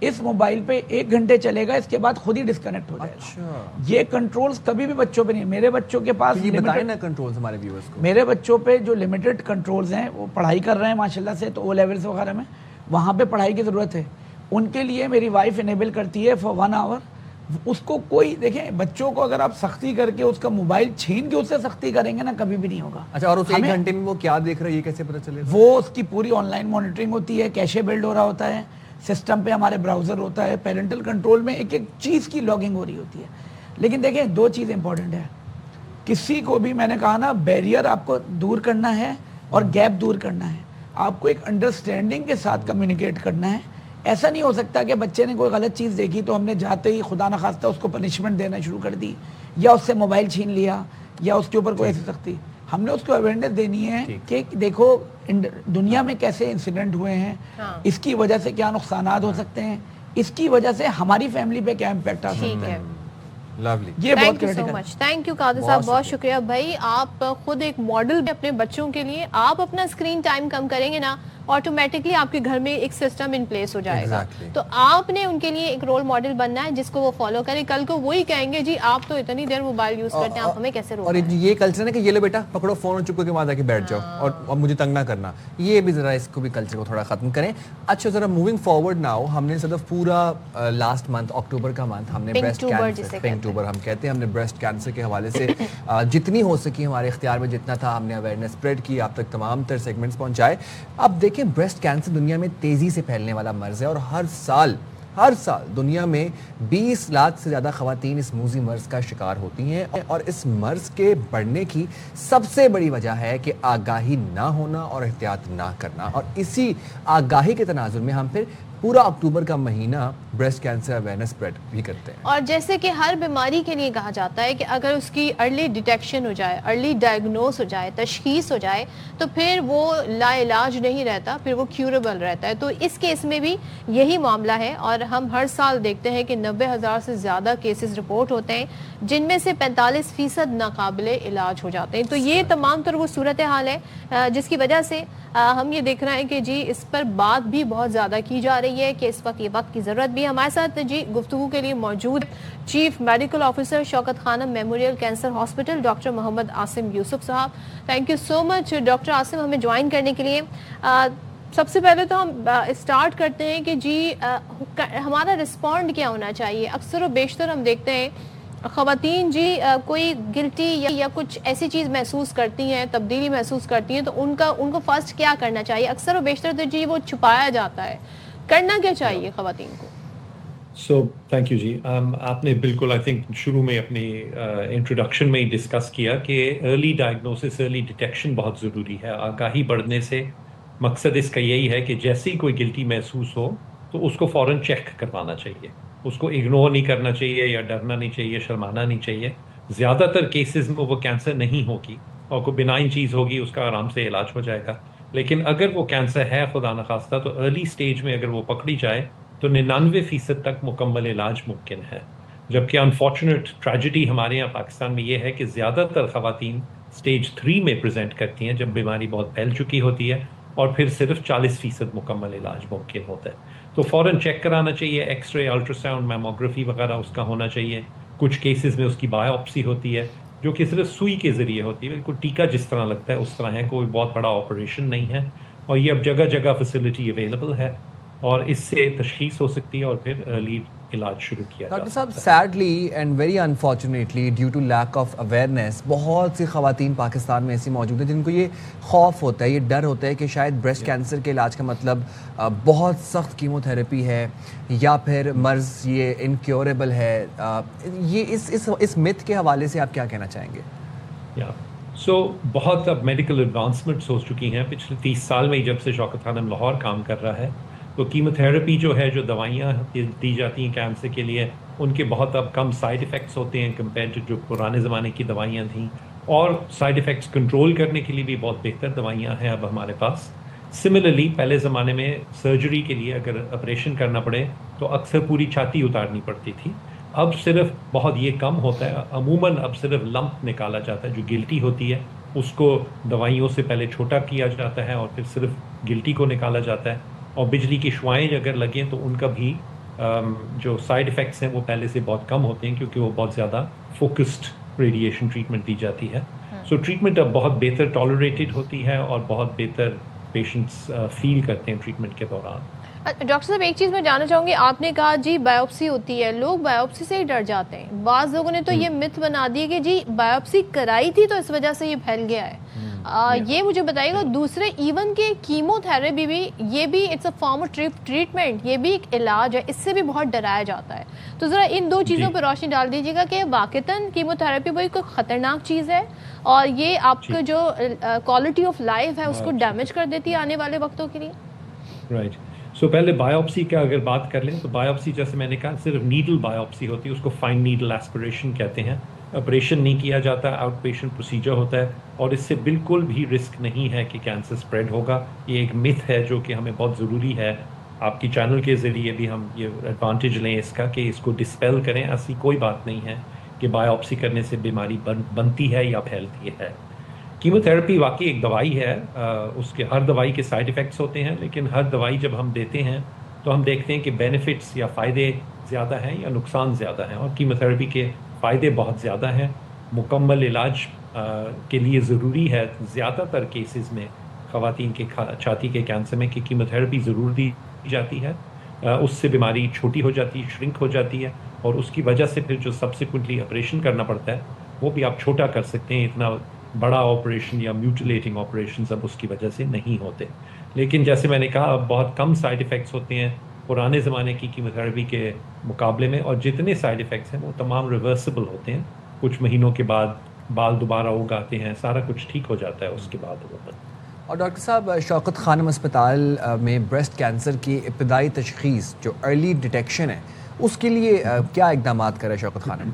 Speaker 9: اس موبائل پہ 1 گھنٹے چلے گا, اس کے بعد خود ہی ڈسکنیکٹ ہو جائے گا. یہ کنٹرولز کبھی بھی بچوں پہ نہیں. میرے بچوں کے پاس
Speaker 2: یہ بتائیں نا کنٹرولز ہمارے ویورز کو.
Speaker 9: میرے بچوں پہ جو لمیٹڈ کنٹرولز ہیں, وہ پڑھائی کر رہے ہیں ماشاءاللہ سے, تو او لیولز وغیرہ میں وہاں پہ پڑھائی کی ضرورت ہے. ان کے لیے میری وائف انیبل کرتی ہے فار 1 آور. اس کو کوئی دیکھیں, بچوں کو اگر آپ سختی کر کے اس کا موبائل چھین کے اس سے سختی کریں گے نا, کبھی بھی نہیں ہوگا.
Speaker 2: اچھا, اور اس 1 گھنٹے میں وہ کیا دیکھ رہا ہے یہ کیسے پتہ چلے گا؟
Speaker 9: وہ اس کی پوری آن لائن مانیٹرنگ ہوتی ہے, کیشے بلڈ ہو رہا ہوتا ہے سسٹم پہ, ہمارے براؤزر ہوتا ہے, پیرنٹل کنٹرول میں ایک ایک چیز کی لاگنگ ہو رہی ہوتی ہے. لیکن دیکھیں 2 چیز امپورٹنٹ ہے. کسی کو بھی میں نے کہا نا, بیریئر آپ کو دور کرنا ہے اور گیپ دور کرنا ہے. آپ کو ایک انڈرسٹینڈنگ کے ساتھ کمیونیکیٹ کرنا ہے. ایسا نہیں ہو سکتا کہ بچے نے کوئی غلط چیز دیکھی تو ہم نے جاتے ہی خدا نخواستہ اس کو پنشمنٹ دینا شروع کر دی, یا اس سے موبائل چھین لیا, یا اس کے اوپر کوئی ایسی سختی. ہم نے اس کو اویئرنیس دینی ہے کہ دیکھو دنیا میں کیسے انسیڈنٹ ہوئے ہیں, اس کی وجہ سے کیا نقصانات ہو سکتے ہیں, اس کی وجہ سے ہماری فیملی پہ کیا امپیکٹ آ سکتا ہے.
Speaker 2: لولی,
Speaker 9: یہ بہت
Speaker 3: thank you so much. Thank you Qadir صاحب, بہت شکریہ بھائی. آپ خود ایک ماڈل اپنے بچوں کے لیے. آپ اپنا اسکرین ٹائم کم کریں گے نا, آٹومیٹکلی آپ کے گھر میں ایک سسٹم ان پلیس ہو جائے گا. تو آپ نے ان کے لیے ایک رول ماڈل بننا ہے جس کو وہ فالو کریں. کل کو وہی کہیں گے جی آپ تو اتنی دیر موبائل یوز کرتے ہیں, آپ ہمیں کیسے روکیں.
Speaker 2: اور یہ کلچر ہے کہ یہ لو بیٹا پکڑو فون اور چپ کر کے وہاں جا کے بیٹھ جاؤ اور اب مجھے تنگ نہ کرنا. یہ بھی ذرا اس کو بھی کلچر کو تھوڑا ختم کریں. اچھا ذرا موونگ فارورڈ ناؤ, ہم نے صرف پورا لاسٹ منتھ اکتوبر کا منتھ ہم نے بریسٹ کینسر, پنک ٹوبر ہم کہتے ہیں, ہم نے بریسٹ کینسر کے حوالے سے جتنی ہو سکی ہمارے اختیار میں جتنا تھا ہم نے اویئرنیس اسپریڈ کی, آپ تک تمام تر سیگمنٹس پہنچائے. اب دیکھیں بریسٹ کینسر دنیا میں تیزی سے پھیلنے والا مرض ہے, اور ہر سال دنیا میں 20 لاکھ سے زیادہ خواتین اس موذی مرض کا شکار ہوتی ہیں. اور اس مرض کے بڑھنے کی سب سے بڑی وجہ ہے کہ آگاہی نہ ہونا اور احتیاط نہ کرنا. اور اسی آگاہی کے تناظر میں ہم پھر پورا اکتوبر کا مہینہ بریسٹ کینسر اویئرنیس اسپریڈ بھی کرتے ہیں.
Speaker 3: اور جیسے کہ ہر بیماری کے لیے کہا جاتا ہے کہ اگر اس کی ارلی ڈیٹیکشن ہو جائے, ارلی ڈائگنوز ہو جائے, تشخیص ہو جائے, تو پھر وہ لا علاج نہیں رہتا, پھر وہ کیوریبل رہتا ہے. تو اس کیس میں بھی یہی معاملہ ہے, اور ہم ہر سال دیکھتے ہیں کہ 90,000 سے زیادہ کیسز رپورٹ ہوتے ہیں, جن میں سے 45% ناقابل علاج ہو جاتے ہیں. تو یہ تمام تر وہ صورتحال ہے جس کی وجہ سے ہم یہ دیکھ رہے ہیں کہ جی اس پر بات بھی بہت زیادہ کی جا رہی ہے کہ اس وقت یہ وقت کی ضرورت بھی ہے. ہمارے ساتھ جی گفتگو کے لیے موجود چیف میڈیکل آفیسر شوکت خانم memorial cancer hospital doctor Muhammad Asim یوسف صاحب. Thank you so much doctor Asim ہمیں جوائن کرنے کے لیے. سب سے پہلے تو ہم اسٹارٹ کرتے ہیں کہ جی ہمارا رسپونڈ کیا ہونا چاہیے. اکثر و بیشتر ہم دیکھتے ہیں خواتین جی کوئی گلٹی یا کچھ ایسی چیز محسوس کرتی ہیں, تبدیلی محسوس کرتی ہیں, تو ان کو فرسٹ کیا کرنا چاہیے؟ اکثر و بیشتر تو جی وہ چھپایا جاتا ہے, کرنا کیا چاہیے خواتین کو؟
Speaker 10: سو تھینک یو جی. آپ نے بالکل آئی تھنک شروع میں اپنی انٹروڈکشن میں ہی ڈسکس کیا کہ ارلی ڈائگنوسس, ارلی ڈیٹیکشن بہت ضروری ہے. آگاہی بڑھنے سے مقصد اس کا یہی ہے کہ جیسے ہی کوئی گلٹی محسوس ہو تو اس کو فوراً چیک کروانا چاہیے, اس کو اگنور نہیں کرنا چاہیے یا ڈرنا نہیں چاہیے, شرمانا نہیں چاہیے. زیادہ تر کیسز میں وہ کینسر نہیں ہوگی اور کوئی بنائن چیز ہوگی, اس کا آرام سے علاج ہو جائے گا. لیکن اگر وہ کینسر ہے خدا نخواستہ, تو ارلی سٹیج میں اگر وہ پکڑی جائے تو 99% تک مکمل علاج ممکن ہے. جبکہ انفارچونیٹ ٹریجڈی ہمارے یہاں پاکستان میں یہ ہے کہ زیادہ تر خواتین سٹیج 3 میں پریزنٹ کرتی ہیں جب بیماری بہت پھیل چکی ہوتی ہے, اور پھر صرف 40% مکمل علاج ممکن ہوتا ہے. تو فوراً چیک کرانا چاہیے, X ray, ultra sound, mammography وغیرہ اس کا ہونا چاہیے. کچھ کیسز میں اس کی بایوپسی ہوتی ہے جو کہ صرف سوئی کے ذریعے ہوتی ہے, بالکل ٹیکا جس طرح لگتا ہے اس طرح ہے, کوئی بہت بڑا آپریشن نہیں ہے. اور یہ اب جگہ جگہ فیسلٹی اویلیبل ہے, اور اس سے تشخیص ہو سکتی ہے اور پھر ارلی علاج شروع کیا جا
Speaker 2: ڈاکٹر صاحب.
Speaker 10: سکتا ہے.
Speaker 2: Sadly and very unfortunately due to lack of awareness بہت سی خواتین پاکستان میں ایسی موجود ہیں جن کو یہ خوف ہوتا ہے, یہ ڈر ہوتا ہے کہ شاید بریسٹ کینسر کے علاج کا مطلب بہت سخت کیمو تھراپی ہے یا پھر مرض یہ انکیوریبل ہے. یہ اس متھ کے حوالے سے آپ کیا کہنا چاہیں گے؟
Speaker 10: بہت اب میڈیکل ایڈوانسمنٹس ہو چکی ہیں پچھلے 30 سال میں. جب سے شوکت خانم لاہور کام کر رہا ہے تو کیمو تھراپی جو ہے, جو دوائیاں دی جاتی ہیں کینسر کے لیے, ان کے بہت اب کم سائیڈ ایفیکٹس ہوتے ہیں کمپیئر ٹو جو پرانے زمانے کی دوائیاں تھیں, اور سائیڈ ایفیکٹس کنٹرول کرنے کے لیے بھی بہت بہتر دوائیاں ہیں اب ہمارے پاس. سملرلی پہلے زمانے میں سرجری کے لیے اگر آپریشن کرنا پڑے تو اکثر پوری چھاتی اتارنی پڑتی تھی. اب صرف بہت یہ کم ہوتا ہے, عموماً اب صرف لمپ نکالا جاتا ہے. جو گلٹی ہوتی ہے اس کو دوائیوں سے پہلے چھوٹا کیا جاتا ہے اور پھر صرف گلٹی کو نکالا جاتا ہے, اور بجلی کی شعائیں اگر لگیں تو ان کا بھی جو سائڈ افیکٹس ہیں وہ پہلے سے بہت کم ہوتے ہیں کیونکہ وہ بہت زیادہ فوکسڈ ریڈیشن ٹریٹمنٹ دی جاتی ہے. سو ٹریٹمنٹ اب بہت بہتر ٹالریٹڈ ہوتی ہے اور بہت بہتر پیشنٹس فیل کرتے ہیں ٹریٹمنٹ کے دوران.
Speaker 3: ڈاکٹر صاحب ایک چیز میں جاننا چاہوں گی, آپ نے کہا جی بایوپسی ہوتی ہے, لوگ بایوپسی سے ہی ڈر جاتے ہیں. بعض لوگوں نے تو یہ مت بنا دی ہے کہ جی بایوپسی کرائی تھی تو اس وجہ سے یہ پھیل گیا ہے. یہ مجھے بتائیے گا, دوسرے ایون کہ کیمو تھراپی بھی, یہ بھی it's a form of treatment, یہ بھی ایک علاج ہے, اس سے بھی بہت ڈرایا جاتا ہے. تو ذرا ان دو چیزوں پہ روشنی ڈال دیجیے گا کہ واقعتاً کیمو تھراپی وہی کوئی خطرناک چیز ہے اور یہ آپ کا جو کوالٹی آف لائف ہے اس کو ڈیمیج کر دیتی ہے آنے والے وقتوں کے لیے.
Speaker 10: رائٹ. سو پہلے بایوپسی کا اگر بات کر لیں تو بایوپسی جیسے میں نے کہا صرف نیڈل بایوپسی ہوتی ہے, اس کو فائن نیڈل ایسپریشن کہتے ہیں. آپریشن نہیں کیا جاتا, آؤٹ پیشنٹ پروسیجر ہوتا ہے اور اس سے بالکل بھی رسک نہیں ہے کہ کینسر اسپریڈ ہوگا. یہ ایک متھ ہے جو کہ ہمیں بہت ضروری ہے. آپ کی چینل کے ذریعے بھی ہم یہ ایڈوانٹیج لیں اس کا کہ اس کو ڈسپیل کریں. ایسی کوئی بات نہیں ہے کہ بایوپسی کرنے سے بیماری بنتی ہے یا پھیلتی ہے. کیمو تھراپی واقعی ایک دوائی ہے, اس کے ہر دوائی کے سائڈ ایفیکٹس ہوتے ہیں, لیکن ہر دوائی جب ہم دیتے ہیں تو ہم دیکھتے ہیں کہ بینیفٹس یا فائدے زیادہ ہیں یا نقصان زیادہ ہیں. اور کیمو تھراپی کے فائدے بہت زیادہ ہیں. مکمل علاج کے لیے ضروری ہے زیادہ تر کیسز میں خواتین کے چھاتی کے کینسر میں کہ کیمو تھراپی ضرور دی جاتی ہے. اس سے بیماری چھوٹی ہو جاتی ہے, شرنک ہو جاتی ہے, اور اس کی وجہ سے پھر جو سبسیکوئنٹلی آپریشن کرنا پڑتا ہے وہ بھی آپ چھوٹا کر سکتے ہیں. اتنا بڑا آپریشن یا میوٹیلیٹنگ آپریشنز اب اس کی وجہ سے نہیں ہوتے. لیکن جیسے میں نے کہا اب بہت کم سائڈ ایفیکٹس ہوتے ہیں پرانے زمانے کی کیمو تھراپی کے مقابلے میں, اور جتنے سائڈ ایفیکٹس ہیں وہ تمام ریورسیبل ہوتے ہیں. کچھ مہینوں کے بعد بال دوبارہ اگاتے ہیں, سارا کچھ ٹھیک ہو جاتا ہے اس کے بعد.
Speaker 2: اور ڈاکٹر صاحب, شوکت خانم اسپتال میں بریسٹ کینسر کی ابتدائی تشخیص جو ارلی ڈیٹیکشن ہے اس کے لیے کیا اقدامات کرے شوکت خانم؟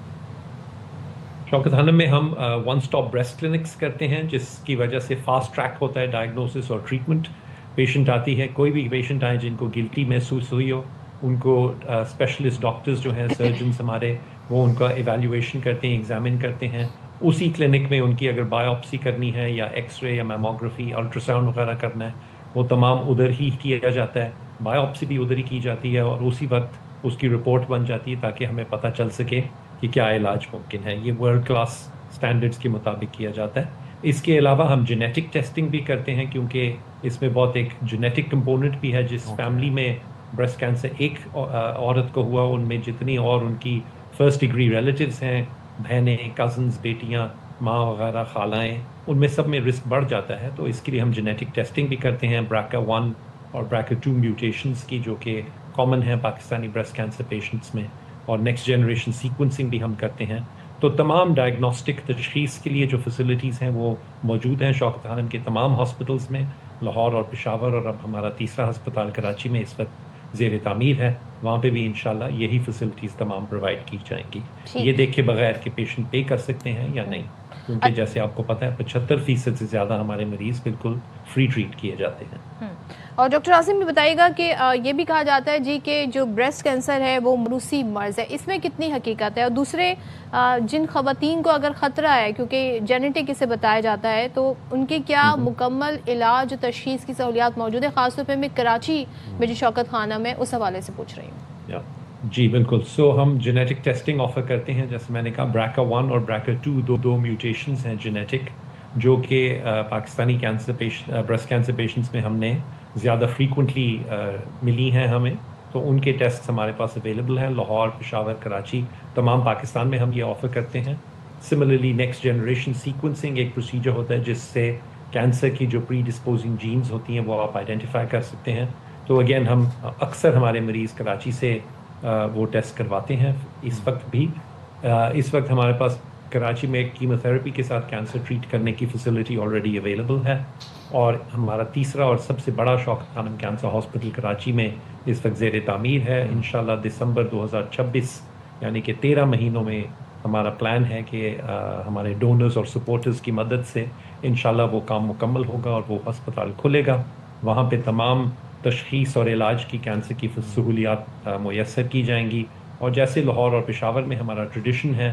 Speaker 10: شوکت خانم میں ہم ون سٹاپ بریسٹ کلینکس کرتے ہیں جس کی وجہ سے فاسٹ ٹریک ہوتا ہے ڈائگنوسس اور ٹریٹمنٹ. پیشنٹ آتی ہے, کوئی بھی پیشنٹ آئے جن کو گلٹی محسوس ہوئی ہو, ان کو اسپیشلسٹ ڈاکٹرز جو ہیں, سرجنس ہمارے, وہ ان کا ایویلیویشن کرتے ہیں, ایگزامن کرتے ہیں. اسی کلینک میں ان کی اگر بایوپسی کرنی ہے یا ایکس رے یا میموگرافی, الٹرا ساؤنڈ وغیرہ کرنا ہے, وہ تمام ادھر ہی کیا جاتا ہے. بایوپسی بھی ادھر ہی کی جاتی ہے اور اسی وقت اس کی رپورٹ بن جاتی ہے تاکہ ہمیں پتہ چل سکے کہ کیا علاج ممکن ہے. یہ ورلڈ کلاس سٹینڈرڈز کے مطابق کیا جاتا ہے. اس کے علاوہ ہم جینیٹک ٹیسٹنگ بھی کرتے ہیں کیونکہ اس میں بہت ایک جینیٹک کمپوننٹ بھی ہے. جس فیملی میں بریسٹ کینسر ایک عورت کو ہوا, ان میں جتنی اور ان کی فرسٹ ڈگری ریلیٹیوز ہیں, بہنیں, کزنز, بیٹیاں, ماں وغیرہ, خالائیں, ان میں سب میں رسک بڑھ جاتا ہے. تو اس کے لیے ہم جینیٹک ٹیسٹنگ بھی کرتے ہیں BRCA1 اور BRCA2 میوٹیشنز کی جو کہ کامن ہیں پاکستانی بریسٹ کینسر پیشنٹس میں, اور نیکسٹ جنریشن سیکوینسنگ بھی ہم کرتے ہیں. تو تمام ڈائگنوسٹک تشخیص کے لیے جو فیسلٹیز ہیں وہ موجود ہیں شوکت خانم کے تمام ہاسپٹلز میں, لاہور اور پشاور, اور اب ہمارا تیسرا ہسپتال کراچی میں اس وقت زیر تعمیر ہے. وہاں پہ بھی انشاءاللہ یہی فیسلٹیز تمام پرووائڈ کی جائیں گی. یہ دیکھے بغیر کہ پیشنٹ پے کر سکتے ہیں یا نہیں, کیونکہ جیسے آپ کو پتہ ہے 75% سے زیادہ ہمارے مریض بالکل فری ٹریٹ کیے جاتے ہیں.
Speaker 3: اور ڈاکٹر عاصم بھی بتائیے گا کہ یہ بھی کہا جاتا ہے جی کہ جو بریسٹ کینسر ہے وہ موروثی مرض ہے, اس میں کتنی حقیقت ہے؟ اور دوسرے جن خواتین کو اگر خطرہ ہے کیونکہ جینیٹک اسے بتایا جاتا ہے, تو ان کے کیا مکمل علاج تشخیص کی سہولیات موجود ہے؟ خاص طور پہ میں کراچی میں جو شوکت خانم ہے اس حوالے سے پوچھ رہی ہوں.
Speaker 10: جی بالکل. سو ہم جینیٹک ٹیسٹنگ آفر کرتے ہیں. جیسے میں نے کہا BRCA1 اور BRCA2 دو میوٹیشنز ہیں جینیٹک جو کہ پاکستانی بریسٹ کینسر پیشنٹس میں ہم نے زیادہ فریکوینٹلی ملی ہیں ہمیں, تو ان کے ٹیسٹ ہمارے پاس اویلیبل ہیں. لاہور, پشاور, کراچی, تمام پاکستان میں ہم یہ آفر کرتے ہیں. سملرلی نیکسٹ جنریشن سیکوینسنگ ایک پروسیجر ہوتا ہے جس سے کینسر کی جو پری ڈسپوزنگ جینز ہوتی ہیں وہ آپ آئیڈینٹیفائی کر سکتے ہیں. تو اگین ہم اکثر ہمارے مریض کراچی سے وہ ٹیسٹ کرواتے ہیں. اس وقت ہمارے پاس کراچی میں کیمو تھراپی کے ساتھ کینسر ٹریٹ کرنے کی فیسلٹی آلریڈی اویلیبل ہے, اور ہمارا تیسرا اور سب سے بڑا شوکت خانم کینسر ہاسپٹل کراچی میں اس وقت زیر تعمیر ہے. انشاءاللہ دسمبر 2026 یعنی کہ 13 مہینوں میں ہمارا پلان ہے کہ ہمارے ڈونرز اور سپورٹرز کی مدد سے انشاءاللہ وہ کام مکمل ہوگا اور وہ ہسپتال کھلے گا. وہاں پہ تمام تشخیص اور علاج کی کینسر کی سہولیات میسر کی جائیں گی. اور جیسے لاہور اور پشاور میں ہمارا ٹریڈیشن ہے,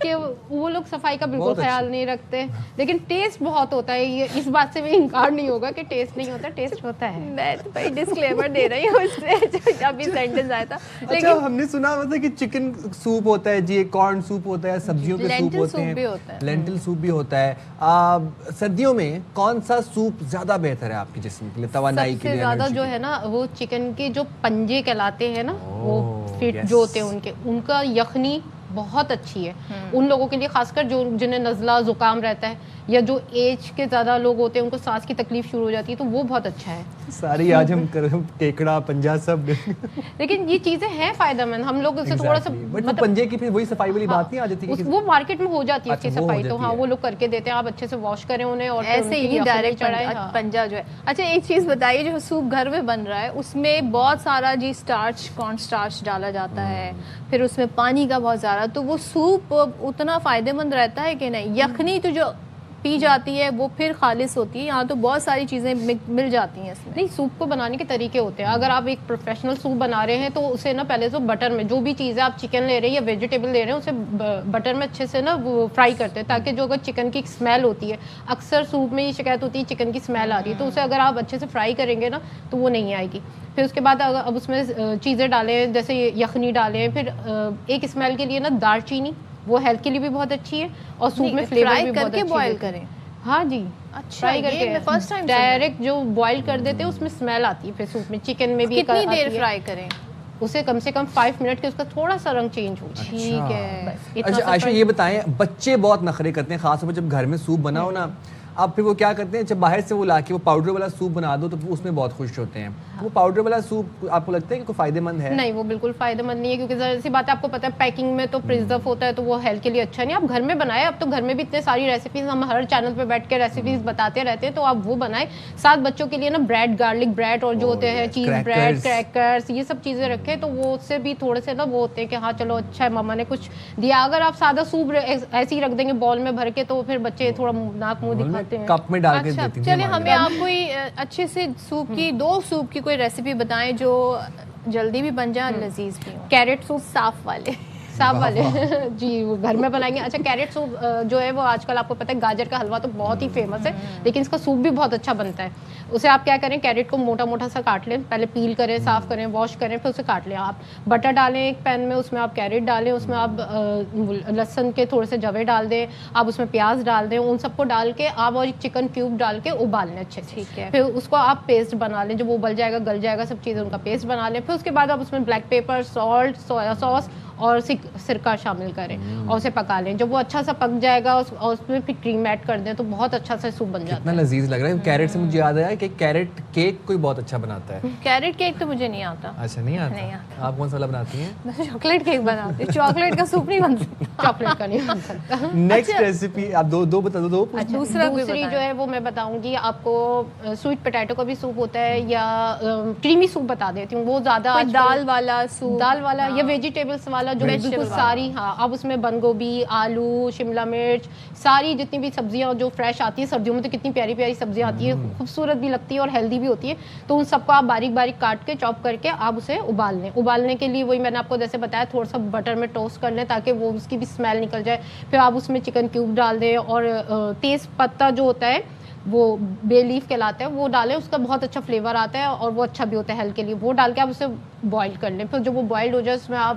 Speaker 11: کہ وہ لوگ صفائی کا بالکل خیال نہیں رکھتے, لیکن ٹیسٹ بہت ہوتا ہے. یہ اس بات سے بھی انکار نہیں ہوگا کہ ٹیسٹ نہیں ہوتا, ٹیسٹ ہوتا ہے.
Speaker 3: میں تو بھائی ڈسکلیمر دے رہی ہوں اس سے جب بھی سینٹنس آیا تھا.
Speaker 2: اچھا ہم نے سنا ہوا تھا کہ چکن سوپ ہوتا ہے جی, کارن سوپ ہوتا ہے, سبزیوں کے سوپ ہوتے ہیں, لینٹل سوپ بھی ہوتا ہے. سردیوں میں کون سا سوپ زیادہ بہتر ہے آپ کے جسم کے لیے, توانائی کے لیے؟
Speaker 11: سب سے زیادہ جو ہے نا وہ چکن کے جو پنجے کہلاتے ہیں نا, وہ فٹ جو ہوتے ہیں ان کا یخنی بہت اچھی ہے ان لوگوں کے لیے, خاص کر جو جنہیں نزلہ زکام رہتا ہے یا جو ایج کے زیادہ لوگ ہوتے ہیں ان کو سانس کی تکلیف شروع ہو جاتی ہے, تو وہ بہت اچھا ہے.
Speaker 2: ساری آج ہم کیکڑا پنجہ سب,
Speaker 11: لیکن یہ چیزیں ہیں فائدہ مند, ہم لوگ اسے تھوڑا سا
Speaker 2: مطلب پنجے کی پھر وہی صفائی والی بات نہیں آ جاتی,
Speaker 11: وہ مارکیٹ میں ہو جاتی ہے اس کی صفائی, تو ہاں وہ لوگ کر کے دیتے ہیں, آپ اچھے سے واش کریں انہیں اور
Speaker 3: ایسے ہی ڈائریکٹ پنجہ جو ہے. اچھا ایک چیز بتائیے, جو سوپ گھر میں بن رہا ہے اس میں بہت سارا جی اسٹارچ, کارن اسٹارچ ڈالا جاتا ہے, پھر اس میں پانی کا بہت زیادہ, تو وہ سوپ اتنا فائدہ مند رہتا ہے کہ نہیں؟ یخنی تو جو پی جاتی ہے وہ پھر خالص ہوتی ہے, یہاں تو بہت ساری چیزیں مل جاتی ہیں اس میں.
Speaker 11: نہیں, سوپ کو بنانے کے طریقے ہوتے ہیں. اگر آپ ایک پروفیشنل سوپ بنا رہے ہیں تو اسے نا پہلے تو بٹر میں, جو بھی چیز ہے آپ چکن لے رہے ہیں یا ویجیٹیبل لے رہے ہیں, اسے بٹر میں اچھے سے نا وہ فرائی کرتے ہیں, تاکہ جو اگر چکن کی اسمیل ہوتی ہے, اکثر سوپ میں یہ شکایت ہوتی ہے چکن کی اسمیل آ رہی ہے, تو اسے اگر آپ اچھے سے فرائی کریں گے نا تو وہ نہیں آئے گی. پھر اس کے بعد اب اس میں چیزیں ڈالیں, جیسے یخنی ڈالیں, پھر ایک اسمیل کے لیے نا دار چینی, وہ ہیلتھ کے لیے بھی بہت اچھی ہے, اور سوپ میں فلیور بھی بہت اچھی
Speaker 3: بوائل کریں.
Speaker 11: ہاں جی,
Speaker 3: اچھا,
Speaker 11: فرائی کر کے
Speaker 3: فرسٹ ٹائم
Speaker 11: ڈائریکٹ جو بوائل کر دیتے ہیں اس میں اسمیل آتی ہے. پھر سوپ میں چکن میں بھی
Speaker 3: کتنی دیر فرائی کریں؟
Speaker 11: اسے کم سے کم 5 منٹ کے, اس کا تھوڑا سا رنگ چینج ہو.
Speaker 3: ٹھیک ہے.
Speaker 2: اچھا عائشہ یہ بتائیں, بچے بہت نخرے کرتے ہیں, خاص طور پر جب گھر میں سوپ بنا ہو نا, اب پھر وہ کیا کرتے ہیں, جب باہر سے وہ لا کے وہ پاؤڈر والا سوپ بنا دو تو اس میں بہت خوش ہوتے ہیں. وہ پاؤڈر والا سوپ آپ کو لگتا ہے کہ کوئی فائدہ مند ہے؟
Speaker 11: نہیں, وہ بالکل فائدہ مند نہیں ہے, کیونکہ ظاہر سی بات ہے, آپ کو پتہ ہے پیکنگ میں تو پریزرو ہوتا ہے, تو وہ ہیلتھ کے لیے اچھا نہیں. آپ گھر میں بنائیں, اب تو گھر میں بھی اتنے ساری ریسیپیز, ہم ہر چینل پہ بیٹھ کے ریسیپیز بتاتے رہتے ہیں, تو آپ وہ بنائیں. ساتھ بچوں کے لیے نا بریڈ, گارلک بریڈ, اور جو ہوتے ہیں چیز بریڈ, کریکرز, یہ سب چیزیں رکھیں, تو وہ اس سے بھی تھوڑے سے نا وہ ہوتے ہیں کہ ہاں چلو اچھا ہے ماما نے کچھ دیا. اگر آپ سادہ سوپ ایسے ہی رکھ دیں گے بال میں بھر کے, تو پھر بچے تھوڑا ناک منہ دکھاتے ہیں.
Speaker 2: کپ میں ڈال کے دیتی ہیں.
Speaker 3: چلے ہمیں آپ کوئی اچھے سے سوپ کی, 2 سوپ کی کوئی ریسیپی بتائیں جو جلدی بھی بن جائے, لذیذ بھی ہوں.
Speaker 11: کیرٹ سوپ
Speaker 3: صاف والے
Speaker 11: جی وہ گھر میں بنائیں گے. اچھا کیرٹ سوپ جو ہے وہ آج کل آپ کو پتہ ہے گاجر کا حلوہ تو بہت ہی فیمس ہے, لیکن اس کا سوپ بھی بہت اچھا بنتا ہے. اسے آپ کیا کریں, کیرٹ کو موٹا موٹا سا کاٹ لیں, پہلے پیل کریں, صاف کریں, واش کریں, پھر اسے کاٹ لیں. آپ بٹر ڈالیں ایک پین میں, اس میں آپ کیرٹ ڈالیں, اس میں آپ لہسن کے تھوڑے سے جوے ڈال دیں, آپ اس میں پیاز ڈال دیں, ان سب کو ڈال کے آپ اور ایک چکن کیوب ڈال کے ابال لیں اچھے سے.
Speaker 3: ٹھیک ہے.
Speaker 11: پھر اس کو آپ پیسٹ بنا لیں, جب وہ ابل جائے گا, گل جائے گا, سب چیزیں ان کا پیسٹ بنا لیں. پھر اس کے بعد آپ اس میں بلیک پیپر, سالٹ, سویا ساس اور سرکہ شامل کریں اور اسے پکا لیں. جب وہ اچھا سا پک جائے گا اور اس میں پھر کریم ایڈ کر دیں, تو بہت اچھا سا سوپ بن جاتا ہے.
Speaker 2: کتنا لذیذ لگ رہا ہے. کیرٹ سے مجھے یاد آیا کہ کیرٹ کیک کوئی بہت اچھا بناتا ہے.
Speaker 3: کیرٹ کیک تو مجھے نہیں آتا.
Speaker 2: اچھا نہیں آتا. آپ کون سا والا بناتی ہیں؟
Speaker 3: میں چاکلیٹ کیک بناتی ہوں. چاکلیٹ کا سوپ نہیں بن سکتا.
Speaker 11: چاکلیٹ کا نہیں بن سکتا.
Speaker 2: نیکسٹ ریسیپی آپ دو بتا دو.
Speaker 11: دوسری جو ہے وہ میں بتاؤں گی آپ کو, سویٹ پوٹیٹو کا بھی سوپ ہوتا ہے, یا کریمی سوپ بتا دیتی ہوں. وہ زیادہ
Speaker 3: دال والا سوپ,
Speaker 11: دال والا یا ویجیٹیبلس والا, جو بالکل ساری, ہاں آپ اس میں بند گوبھی, آلو, شملہ مرچ, ساری جتنی بھی سبزیاں جو فریش آتی ہیں, سردیوں میں تو کتنی پیاری پیاری سبزیاں آتی ہیں, خوبصورت بھی لگتی ہے اور ہیلدی بھی ہوتی ہے, تو ان سب کو آپ باریک باریک کاٹ کے چاپ کر کے آپ اسے ابال لیں. ابالنے کے لیے وہی میں نے آپ کو جیسے بتایا, تھوڑا سا بٹر میں ٹوسٹ کر لیں تاکہ وہ اس کی بھی اسمیل نکل جائے. پھر آپ اس میں چکن کیوب ڈال دیں, اور تیز پتہ جو ہوتا ہے وہ بے لیف کہلاتا ہے, وہ ڈالیں, اس کا بہت اچھا فلیور آتا ہے اور وہ اچھا بھی ہوتا ہے ہیلتھ کے لیے. وہ ڈال کے آپ اسے بوائل کر لیں. پھر جب وہ بوائلڈ ہو جائے اس میں آپ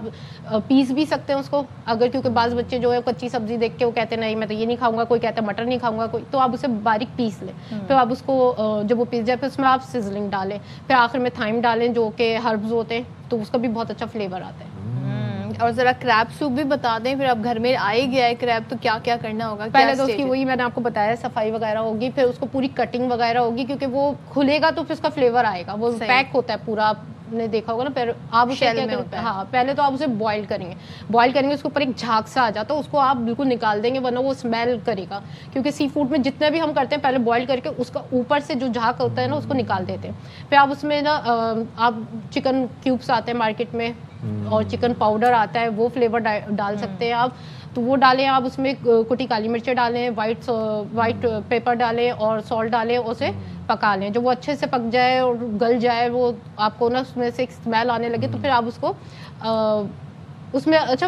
Speaker 11: پیس بھی سکتے ہیں اس کو, اگر کیونکہ بعض بچے جو ہے کچی سبزی دیکھ کے وہ کہتے ہیں نہیں میں تو یہ نہیں کھاؤں گا, کوئی کہتا ہے مٹر نہیں کھاؤں گا, کوئی, تو آپ اسے باریک پیس لیں. پھر آپ اس کو جب وہ پیس جائے پھر اس میں آپ سزلنگ ڈالیں, پھر آخر میں تھائم ڈالیں جو کہ ہربز ہوتے ہیں, تو اس کا بھی بہت اچھا فلیور آتا ہے.
Speaker 3: اور ذرا کریب سوپ بھی بتا دیں. پھر اب گھر میں آئے گیا ہے کریب, تو کیا کیا کرنا ہوگا؟
Speaker 11: پہلے تو اس کی وہی میں نے آپ کو بتایا, صفائی وغیرہ ہوگی, پھر اس کو پوری کٹنگ وغیرہ ہوگی, کیونکہ وہ کھلے گا تو پھر اس کا فلیور آئے گا. وہ پیک ہوتا ہے پورا, آپ نے دیکھا ہوگا نا. پھر آپ اسے کیا کریں, ہاں پہلے تو آپ اسے بوائل کریں گے, اس کے اوپر ایک جھاگ سا آ جاتا ہے, اس کو آپ بالکل نکال دیں گے ورنہ وہ اسمیل کرے گا. کیونکہ سی فوڈ میں جتنے بھی ہم کرتے ہیں پہلے بوائل کر کے اس کا اوپر سے جو جھاگ ہوتا ہے نا اس کو نکال دیتے ہیں. پھر آپ اس میں نا آپ چکن کیوبس آتے ہیں مارکیٹ میں, اور چکن پاؤڈر آتا ہے, وہ فلیور ڈال سکتے ہیں آپ, تو وہ ڈالیں آپ. اس میں کٹی کالی مرچیں ڈالیں, وائٹ پیپر ڈالیں اور سالٹ ڈالیں, اسے پکا لیں. جب وہ اچھے سے پک جائے اور گل جائے, وہ آپ کو نا اس میں سے ایک اسمیل آنے لگے, تو پھر آپ اس کو اس میں اچھا